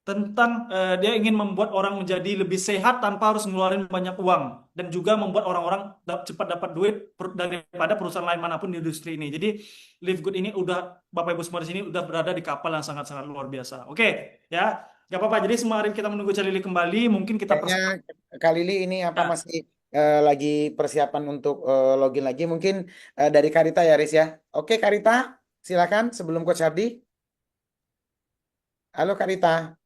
tentang dia ingin membuat orang menjadi lebih sehat tanpa harus ngeluarin banyak uang, dan juga membuat orang-orang cepat dapat duit daripada perusahaan lain manapun di industri ini. Jadi Livegood ini udah, Bapak Ibu semua di sini udah berada di kapal yang sangat-sangat luar biasa. Oke ya, nggak apa-apa. Jadi semarin kita menunggu Celili kembali, mungkin kita Kayaknya Kak Lili ini apa Nah. masih lagi persiapan untuk login lagi, mungkin dari Karita ya Riz ya. Oke Karita, silakan sebelum Coach Hardy. Halo Karita.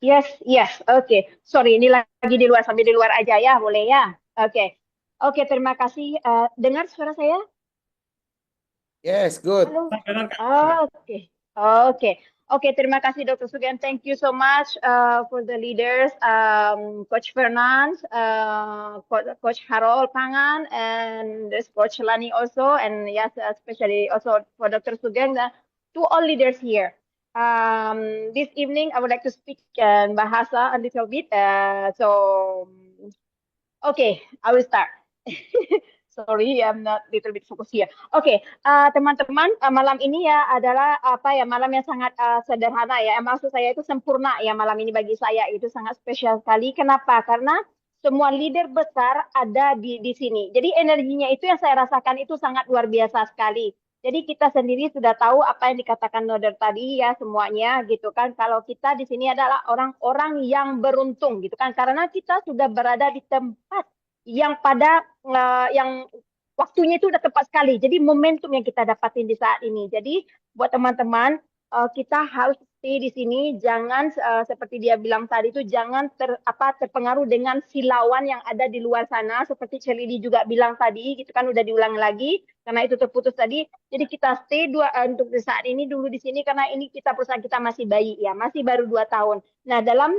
Yes, oke. Sorry, ini lagi di luar, sambil di luar aja ya, boleh ya? Oke, terima kasih. Dengar suara saya? Yes, good. Halo. Dengar, Kak. Oke, terima kasih Dr. Sugeng. Thank you so much for the leaders, Coach Fernand, Coach Harold Pangan, and this Coach Lani also, and yes, especially also for Dr. Sugeng, to all leaders here. This evening, I would like to speak in Bahasa a little bit. Okay, I will start. Sorry, I'm not little bit fokus here. Oke, teman-teman, malam ini ya adalah malam yang sangat sederhana ya. Maksud saya itu sempurna ya, malam ini bagi saya itu sangat spesial sekali. Kenapa? Karena semua leader besar ada di sini. Jadi energinya itu yang saya rasakan itu sangat luar biasa sekali. Jadi kita sendiri sudah tahu apa yang dikatakan Noder tadi ya semuanya gitu kan. Kalau kita di sini adalah orang-orang yang beruntung gitu kan. Karena kita sudah berada di tempat yang yang waktunya itu udah tepat sekali. Jadi momentum yang kita dapatin di saat ini. Jadi buat teman-teman, kita harus stay di sini. Jangan seperti dia bilang tadi itu jangan terpengaruh dengan silauan yang ada di luar sana. Seperti Celili juga bilang tadi, gitu kan udah diulang lagi karena itu terputus tadi. Jadi kita stay untuk di saat ini dulu di sini karena ini perusahaan kita masih bayi ya, masih baru 2 tahun. Nah dalam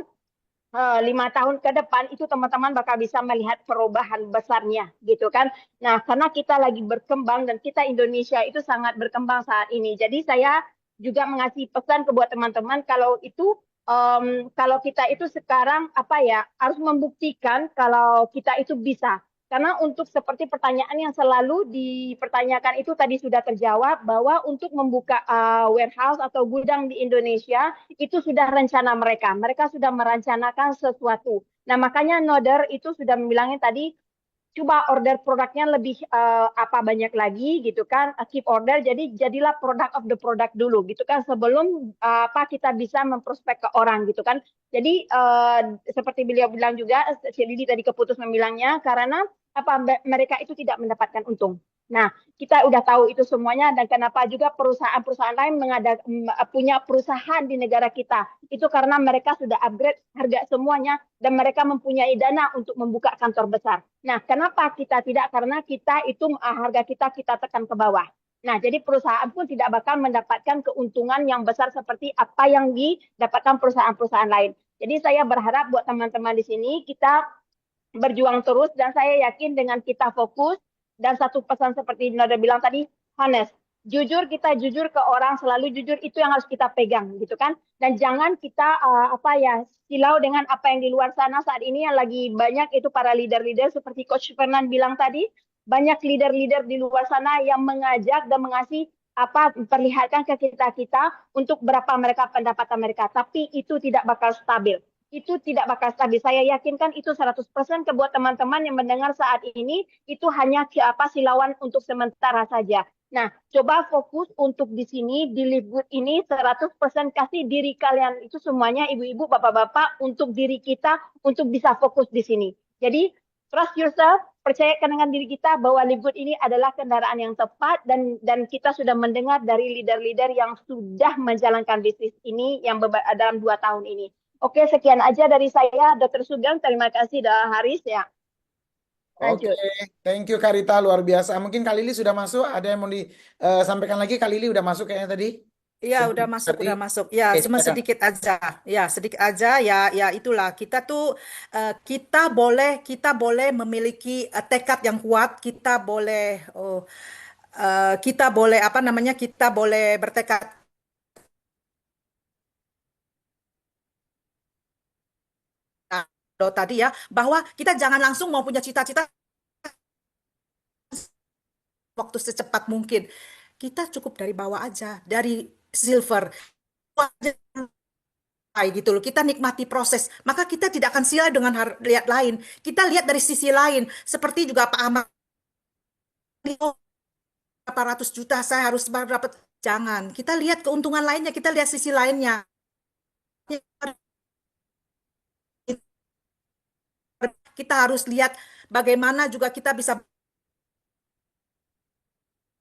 5 tahun ke depan itu teman-teman bakal bisa melihat perubahan besarnya gitu kan. Nah, karena kita lagi berkembang dan kita Indonesia itu sangat berkembang saat ini. Jadi saya juga mengasih pesan ke buat teman-teman kalau itu kalau kita itu sekarang apa ya harus membuktikan kalau kita itu bisa. Karena untuk seperti pertanyaan yang selalu dipertanyakan itu tadi sudah terjawab bahwa untuk membuka warehouse atau gudang di Indonesia itu sudah rencana mereka. Mereka sudah merencanakan sesuatu. Nah, makanya Noder itu sudah membilangnya tadi coba order produknya lebih apa banyak lagi gitu kan, keep order. Jadi jadilah product of the product dulu gitu kan sebelum apa kita bisa memprospek ke orang gitu kan. Jadi seperti beliau bilang juga, si Lidi tadi keputus membilangnya karena apa mereka itu tidak mendapatkan untung. Nah, kita udah tahu itu semuanya dan kenapa juga perusahaan-perusahaan lain punya perusahaan di negara kita. Itu karena mereka sudah upgrade harga semuanya dan mereka mempunyai dana untuk membuka kantor besar. Nah, kenapa kita tidak? Karena kita itu harga kita tekan ke bawah. Nah, jadi perusahaan pun tidak bakal mendapatkan keuntungan yang besar seperti apa yang didapatkan perusahaan-perusahaan lain. Jadi saya berharap buat teman-teman di sini kita berjuang terus dan saya yakin dengan kita fokus dan satu pesan seperti Noda bilang tadi, honest. Jujur, kita jujur ke orang, selalu jujur itu yang harus kita pegang gitu kan. Dan jangan kita apa ya silau dengan apa yang di luar sana saat ini yang lagi banyak itu para leader-leader seperti Coach Fernand bilang tadi, banyak leader-leader di luar sana yang mengajak dan mengasih apa perlihatkan ke kita untuk berapa mereka pendapatan mereka, tapi itu tidak bakal stabil. Itu tidak bakal stabil. Saya yakinkan itu 100% ke buat teman-teman yang mendengar saat ini itu hanya apa silauan untuk sementara saja. Nah, coba fokus untuk di sini di Live Good ini 100% kasih diri kalian itu semuanya ibu-ibu, bapak-bapak untuk diri kita untuk bisa fokus di sini. Jadi trust yourself, percayakan dengan diri kita bahwa Live Good ini adalah kendaraan yang tepat dan kita sudah mendengar dari leader-leader yang sudah menjalankan bisnis ini yang dalam 2 tahun ini. Oke, sekian aja dari saya, Dr. Sugeng. Terima kasih, Dr. Haris ya. Oke, Lanjut. thank you Karita, luar biasa. Mungkin Kak Lili sudah masuk, ada yang mau disampaikan lagi? Kak Lili udah masuk kayaknya tadi. Iya, udah Sebelum masuk, tadi. udah masuk. Ya, Oke, cuma silakan. sedikit aja. Ya, sedikit aja. Ya itulah. Kita tuh kita boleh memiliki tekad yang kuat. Kita boleh apa namanya? Kita boleh bertekad tadi ya, bahwa kita jangan langsung mau punya cita-cita waktu secepat mungkin. Kita cukup dari bawah aja, dari silver. Gitu loh. Kita nikmati proses. Maka kita tidak akan sial dengan lihat lain. Kita lihat dari sisi lain. Seperti juga Pak Ahmad. Oh, berapa ratus juta saya harus dapat. Jangan. Kita lihat keuntungan lainnya. Kita lihat sisi lainnya. Kita harus lihat bagaimana juga kita bisa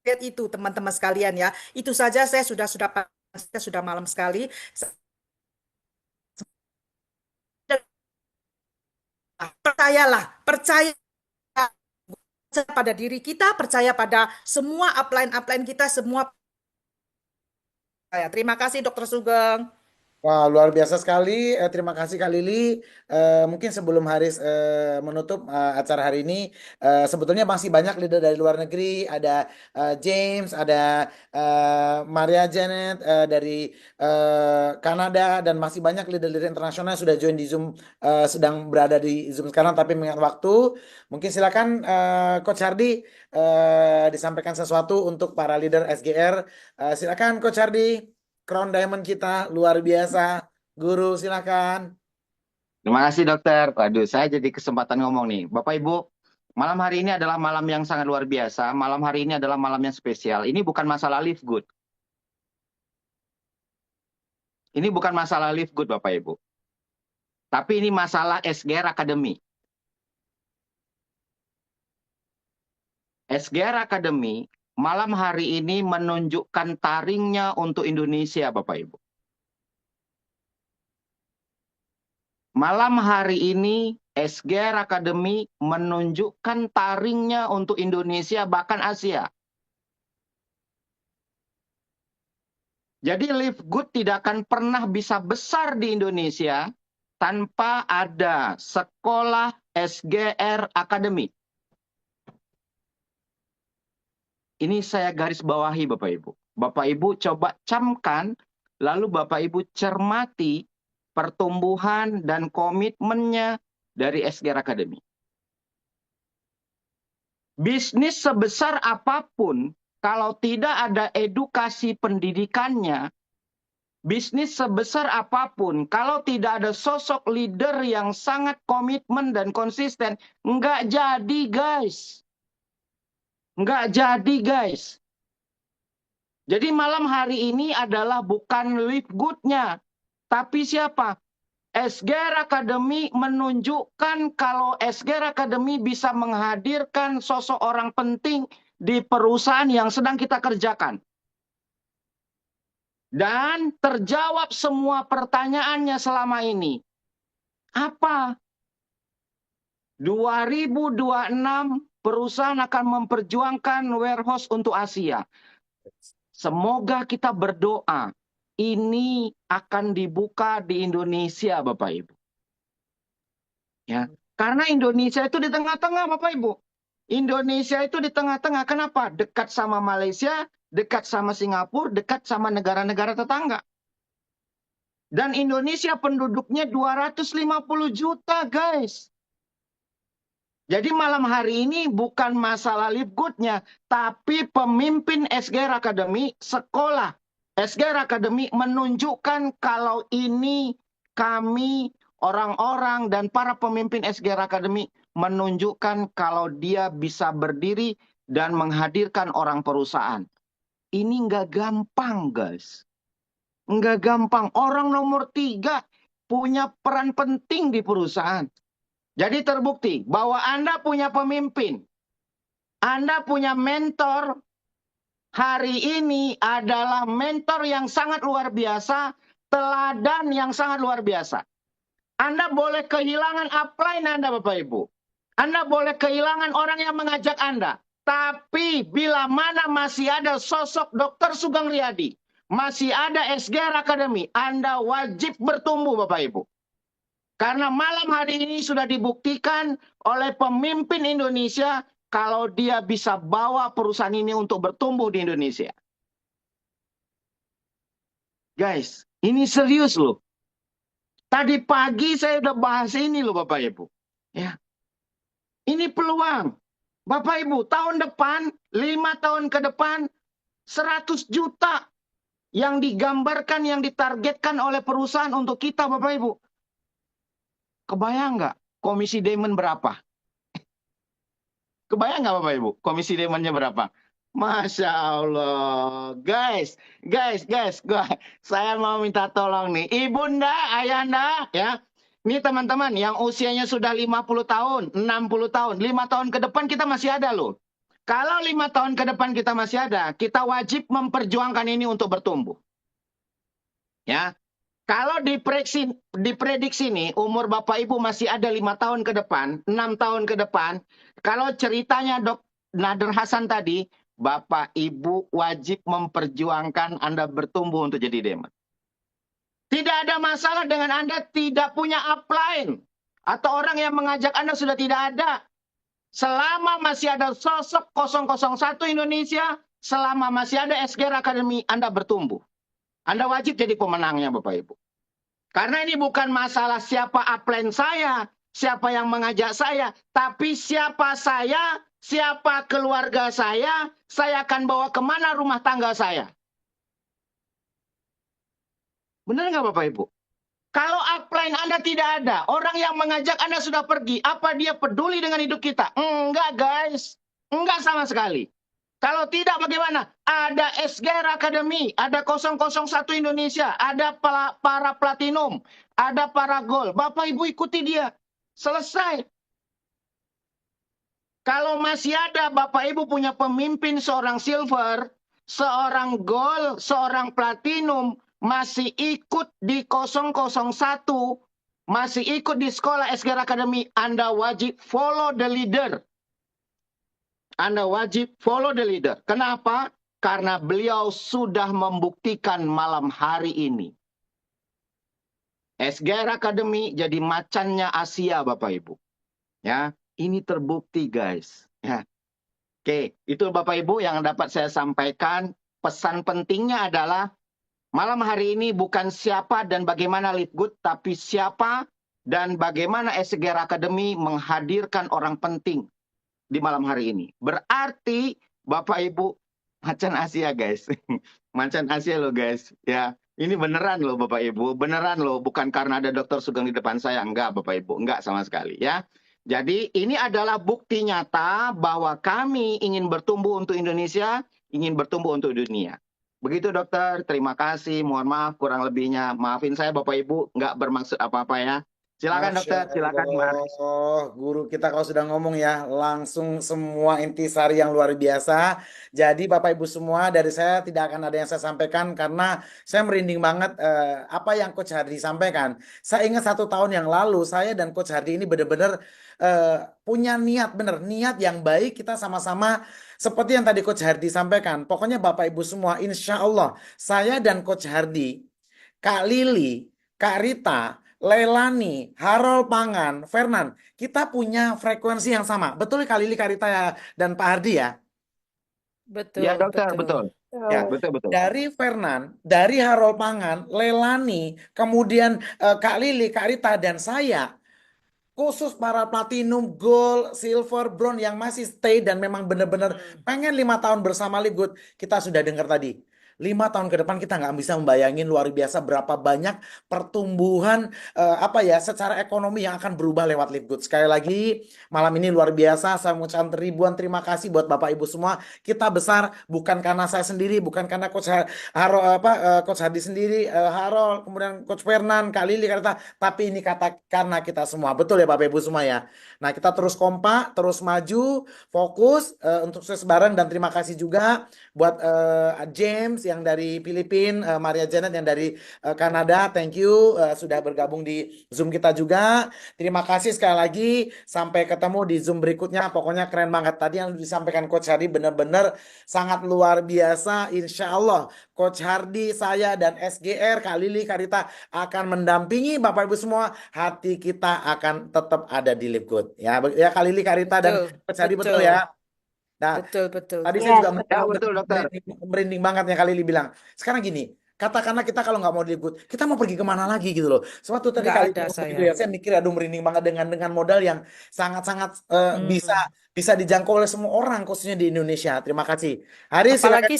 lihat itu teman-teman sekalian ya. Itu saja saya sudah malam sekali. Percaya pada diri kita, percaya pada semua upline kita, semua. Terima kasih Dr. Sugeng. Wah, luar biasa sekali. Terima kasih Kak Lili. Mungkin sebelum Haris menutup acara hari ini, sebetulnya masih banyak leader dari luar negeri. Ada James, ada Maria Janet dari Kanada, dan masih banyak leader-leader internasional yang sudah join di Zoom, sedang berada di Zoom sekarang, tapi mengingat waktu. Mungkin silakan Coach Hardy disampaikan sesuatu untuk para leader SGR. Silakan Coach Hardy. Crown Diamond kita luar biasa. Guru, silakan. Terima kasih dokter. Waduh, saya jadi kesempatan ngomong nih. Bapak Ibu, malam hari ini adalah malam yang sangat luar biasa. Malam hari ini adalah malam yang spesial. Ini bukan masalah Live Good. Ini bukan masalah Live Good, Bapak Ibu. Tapi ini masalah SGR Academy. SGR Academy malam hari ini menunjukkan taringnya untuk Indonesia, Bapak Ibu. Malam hari ini SGR Academy menunjukkan taringnya untuk Indonesia, bahkan Asia. Jadi Live Good tidak akan pernah bisa besar di Indonesia tanpa ada sekolah SGR Academy. Ini saya garis bawahi Bapak Ibu. Bapak Ibu coba camkan, lalu Bapak Ibu cermati pertumbuhan dan komitmennya dari SGR Academy. Bisnis sebesar apapun, kalau tidak ada edukasi pendidikannya, bisnis sebesar apapun, kalau tidak ada sosok leader yang sangat komitmen dan konsisten, nggak jadi guys. Nggak jadi guys. Jadi malam hari ini adalah bukan live good-nya, tapi siapa? SGR Academy menunjukkan kalau SGR Academy bisa menghadirkan sosok orang penting di perusahaan yang sedang kita kerjakan. Dan terjawab semua pertanyaannya selama ini. Apa? 2026 perusahaan akan memperjuangkan warehouse untuk Asia. Semoga kita berdoa ini akan dibuka di Indonesia, Bapak Ibu. Ya, karena Indonesia itu di tengah-tengah, Bapak Ibu. Indonesia itu di tengah-tengah. Kenapa? Dekat sama Malaysia, dekat sama Singapura, dekat sama negara-negara tetangga. Dan Indonesia penduduknya 250 juta, guys. Jadi malam hari ini bukan masalah live good-nya, tapi pemimpin SGR Academy, sekolah SGR Academy menunjukkan kalau ini kami orang-orang dan para pemimpin SGR Academy menunjukkan kalau dia bisa berdiri dan menghadirkan orang perusahaan. Ini nggak gampang, guys. Nggak gampang. Orang nomor 3 punya peran penting di perusahaan. Jadi terbukti bahwa Anda punya pemimpin. Anda punya mentor. Hari ini adalah mentor yang sangat luar biasa. Teladan yang sangat luar biasa. Anda boleh kehilangan upline Anda, Bapak Ibu. Anda boleh kehilangan orang yang mengajak Anda. Tapi bila mana masih ada sosok Dr. Sugeng Riyadi, masih ada SGR Academy, Anda wajib bertumbuh, Bapak Ibu. Karena malam hari ini sudah dibuktikan oleh pemimpin Indonesia kalau dia bisa bawa perusahaan ini untuk bertumbuh di Indonesia. Guys, ini serius loh. Tadi pagi saya udah bahas ini loh Bapak Ibu. Ya. Ini peluang. Bapak Ibu, tahun depan, 5 tahun ke depan, 100 juta yang digambarkan, yang ditargetkan oleh perusahaan untuk kita Bapak Ibu. Kebayang nggak komisi Diamond berapa? Kebayang nggak Bapak Ibu? Komisi Diamondnya berapa? Masya Allah. Guys. Saya mau minta tolong nih. Ibunda, ayahanda, ya. Ini teman-teman yang usianya sudah 50 tahun, 60 tahun, 5 tahun ke depan kita masih ada loh. Kalau 5 tahun ke depan kita masih ada, kita wajib memperjuangkan ini untuk bertumbuh. Ya. Kalau diprediksi nih, umur Bapak Ibu masih ada 5 tahun ke depan, 6 tahun ke depan. Kalau ceritanya Dok Nader Hasan tadi, Bapak Ibu wajib memperjuangkan Anda bertumbuh untuk jadi Diamond. Tidak ada masalah dengan Anda tidak punya upline. Atau orang yang mengajak Anda sudah tidak ada. Selama masih ada sosok 001 Indonesia, selama masih ada SGR Academy, Anda bertumbuh. Anda wajib jadi pemenangnya Bapak Ibu. Karena ini bukan masalah siapa upline saya, siapa yang mengajak saya, tapi siapa saya, siapa keluarga saya akan bawa kemana rumah tangga saya. Benar nggak Bapak Ibu? Kalau upline Anda tidak ada, orang yang mengajak Anda sudah pergi, apa dia peduli dengan hidup kita? Enggak guys, enggak sama sekali. Kalau tidak bagaimana? Ada SGR Academy, ada 001 Indonesia, ada para platinum, ada para gold. Bapak Ibu ikuti dia. Selesai. Kalau masih ada Bapak Ibu punya pemimpin seorang silver, seorang gold, seorang platinum, masih ikut di 001, masih ikut di sekolah SGR Academy, Anda wajib follow the leader. Anda wajib follow the leader. Kenapa? Karena beliau sudah membuktikan malam hari ini. SGR Academy jadi macannya Asia, Bapak Ibu. Ya, ini terbukti, guys. Ya. Oke, itu Bapak Ibu yang dapat saya sampaikan. Pesan pentingnya adalah malam hari ini bukan siapa dan bagaimana Live Good, tapi siapa dan bagaimana SGR Academy menghadirkan orang penting di malam hari ini. Berarti Bapak Ibu macan Asia, guys. Macan Asia loh, guys. Ya, ini beneran loh Bapak Ibu, beneran loh, bukan karena ada Dr. Sugeng di depan saya, enggak Bapak Ibu, enggak sama sekali ya. Jadi ini adalah bukti nyata bahwa kami ingin bertumbuh untuk Indonesia, ingin bertumbuh untuk dunia. Begitu dokter, terima kasih, mohon maaf kurang lebihnya, maafin saya Bapak Ibu, enggak bermaksud apa-apa ya. Silakan dokter, silakan Mas. Oh, guru kita kalau sudah ngomong ya, langsung semua intisari yang luar biasa. Jadi Bapak Ibu semua, dari saya tidak akan ada yang saya sampaikan karena saya merinding banget apa yang Coach Hardy sampaikan. Saya ingat 1 tahun yang lalu, saya dan Coach Hardy ini benar-benar punya niat, bener, niat yang baik, kita sama-sama seperti yang tadi Coach Hardy sampaikan. Pokoknya Bapak Ibu semua, insya Allah, saya dan Coach Hardy, Kak Lili, Kak Rita, Leilani, Harold Pangan, Fernan, kita punya frekuensi yang sama. Betul Kak Lili, Kak Rita dan Pak Hardy ya? Betul, Ya dokter, betul. betul. Ya, Betul. dari Fernan, dari Harold Pangan, Leilani, kemudian Kak Lili, Kak Rita, dan saya, khusus para platinum, gold, silver, bronze yang masih stay dan memang benar-benar pengen 5 tahun bersama Live Good, kita sudah dengar tadi. 5 tahun ke depan kita nggak bisa membayangin luar biasa berapa banyak pertumbuhan secara ekonomi yang akan berubah lewat Live Good. Sekali lagi malam ini luar biasa, saya mengucapkan ribuan terima kasih buat Bapak Ibu semua. Kita besar bukan karena saya sendiri, bukan karena Coach Coach Hadi sendiri, Harold, kemudian Coach Fernan, Kak Lili, kata, tapi ini karena kita semua. Betul ya Bapak Ibu semua ya. Nah, kita terus kompak, terus maju, fokus untuk sukses bareng, dan terima kasih juga buat James yang dari Filipina, Maria Janet yang dari Kanada, thank you sudah bergabung di Zoom kita juga. Terima kasih sekali lagi, sampai ketemu di Zoom berikutnya. Pokoknya keren banget tadi yang disampaikan Coach Hardy, benar-benar sangat luar biasa. Insya Allah Coach Hardy, saya dan SGR, Kak Lili, Kak Rita akan mendampingi Bapak Ibu semua. Hati kita akan tetap ada di Live Good ya, ya Kak Lili, Kak Rita, dan Coach Hardy, betul ya. Nah, Betul. tadi saya juga betul, dokter. merinding banget yang Kak Lili bilang. Sekarang gini, katakanlah kita kalau nggak mau Live Good, kita mau pergi kemana lagi gitu loh. Suatu tadi Nggak kali ada gitu saya. ya, saya mikir aduh merinding banget dengan modal yang sangat-sangat bisa dijangkau oleh semua orang, khususnya di Indonesia. Terima kasih. Haris, silakan.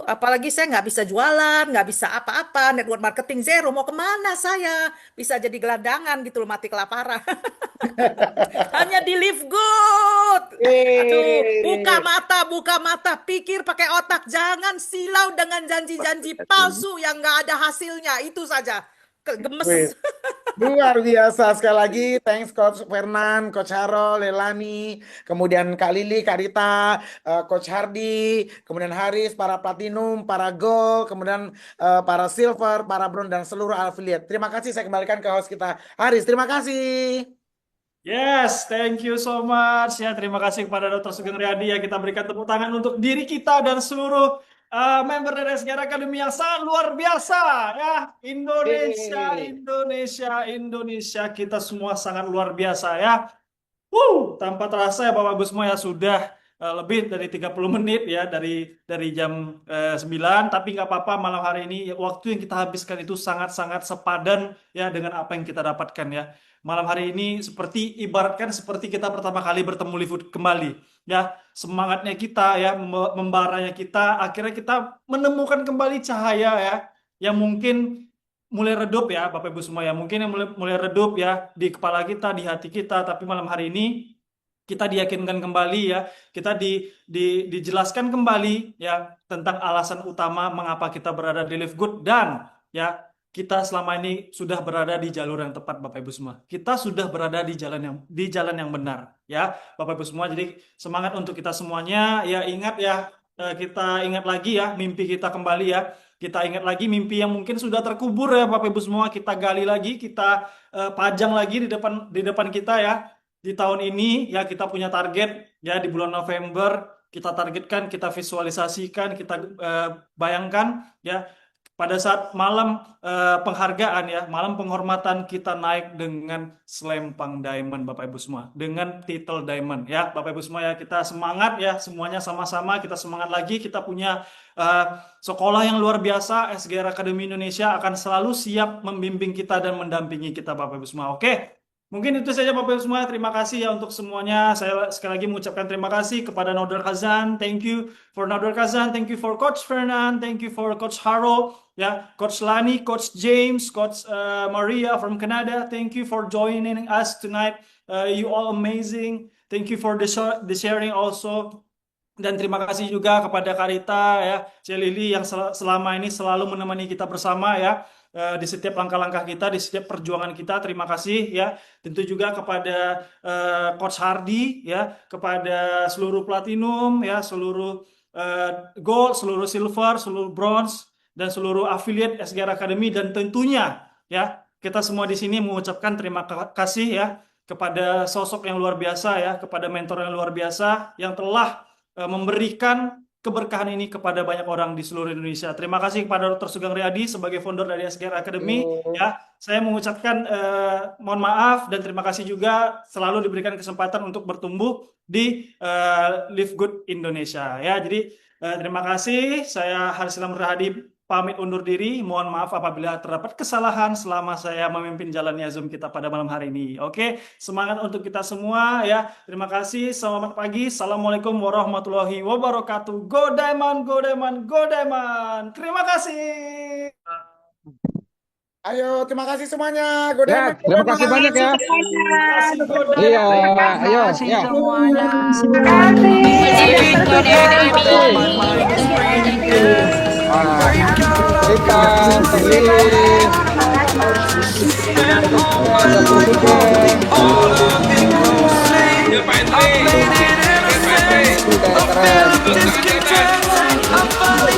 Apalagi saya nggak bisa jualan, nggak bisa apa-apa, network marketing zero, mau kemana saya? Bisa jadi gelandangan gitu loh, mati kelaparan. Hanya di Live Good. Aduh, buka mata, pikir pakai otak, jangan silau dengan janji-janji palsu yang nggak ada hasilnya. Itu saja. Gemes. Luar biasa, sekali lagi thanks Coach Fernan, Coach Harold, Leilani, kemudian Kak Lili, Kak Rita, Coach Hardy, kemudian Haris, para platinum, para gold, kemudian para silver, para bronze, dan seluruh affiliate. Terima kasih, saya kembalikan ke host kita Haris. Terima kasih. Yes, thank you so much ya. Terima kasih kepada Dr. Sugeng Riyadi ya. Kita berikan tepuk tangan untuk diri kita dan seluruh member dari SGR Academy yang sangat luar biasa ya. Indonesia, kita semua sangat luar biasa ya. Tanpa terasa ya Bapak Ibu semua ya, sudah lebih dari 30 menit ya dari jam 9, tapi nggak apa-apa, malam hari ini waktu yang kita habiskan itu sangat-sangat sepadan ya dengan apa yang kita dapatkan ya. Malam hari ini ibaratkan seperti kita pertama kali bertemu Live Good kembali ya. Semangatnya kita ya, membaranya kita, akhirnya kita menemukan kembali cahaya ya, yang mungkin mulai redup ya Bapak Ibu semua ya, mungkin yang mulai redup ya di kepala kita, di hati kita, tapi malam hari ini kita diyakinkan kembali ya, kita dijelaskan kembali ya tentang alasan utama mengapa kita berada di Live Good, dan ya kita selama ini sudah berada di jalur yang tepat Bapak Ibu semua. Kita sudah berada di jalan yang benar ya Bapak Ibu semua. Jadi semangat untuk kita semuanya ya, ingat ya, kita ingat lagi ya mimpi kita kembali ya. Kita ingat lagi mimpi yang mungkin sudah terkubur ya Bapak Ibu semua, kita gali lagi, kita pajang lagi di depan kita ya. Di tahun ini ya kita punya target ya, di bulan November kita targetkan, kita visualisasikan, kita bayangkan ya, pada saat malam penghargaan ya, malam penghormatan kita naik dengan selempang diamond Bapak Ibu semua, dengan titel diamond ya Bapak Ibu semua ya, kita semangat ya, semuanya sama-sama kita semangat lagi, kita punya sekolah yang luar biasa, SGR Academy Indonesia akan selalu siap membimbing kita dan mendampingi kita Bapak Ibu semua. Oke. Mungkin itu saja Bapak Ibu semua. Terima kasih ya untuk semuanya. Saya sekali lagi mengucapkan terima kasih kepada Nodar Kazan. Thank you for Nodar Kazan. Thank you for Coach Fernand. Thank you for Coach Harold. Ya, Coach Lani, Coach James, Coach Maria from Canada. Thank you for joining us tonight. You all amazing. Thank you for the sharing also. Dan terima kasih juga kepada Karita ya, Celili yang selama ini selalu menemani kita bersama ya. Di setiap langkah-langkah kita, di setiap perjuangan kita, terima kasih ya. Tentu juga kepada Coach Hardy ya, kepada seluruh platinum ya, seluruh gold, seluruh silver, seluruh bronze dan seluruh affiliate SGR Academy, dan tentunya ya kita semua di sini mengucapkan terima kasih ya kepada sosok yang luar biasa ya, kepada mentor yang luar biasa yang telah memberikan keberkahan ini kepada banyak orang di seluruh Indonesia. Terima kasih kepada Dr. Sugeng Riyadi sebagai founder dari SGR Academy. Ya, saya mengucapkan mohon maaf dan terima kasih juga selalu diberikan kesempatan untuk bertumbuh di Live Good Indonesia. Ya, jadi terima kasih. Saya Haris Ilham Rahadi pamit undur diri. Mohon maaf apabila terdapat kesalahan selama saya memimpin jalannya Zoom kita pada malam hari ini. Oke, semangat untuk kita semua ya. Terima kasih. Selamat pagi. Assalamualaikum warahmatullahi wabarakatuh. Go Diamond, go Diamond, go Diamond. Terima kasih. Ayo, terima kasih semuanya. Go Ya, Diamond, go terima kasih Diamond. banyak ya. Terima kasih, go Diamond. Iya, ayo, kasih ya. semuanya. Cerita, Terlin, keren.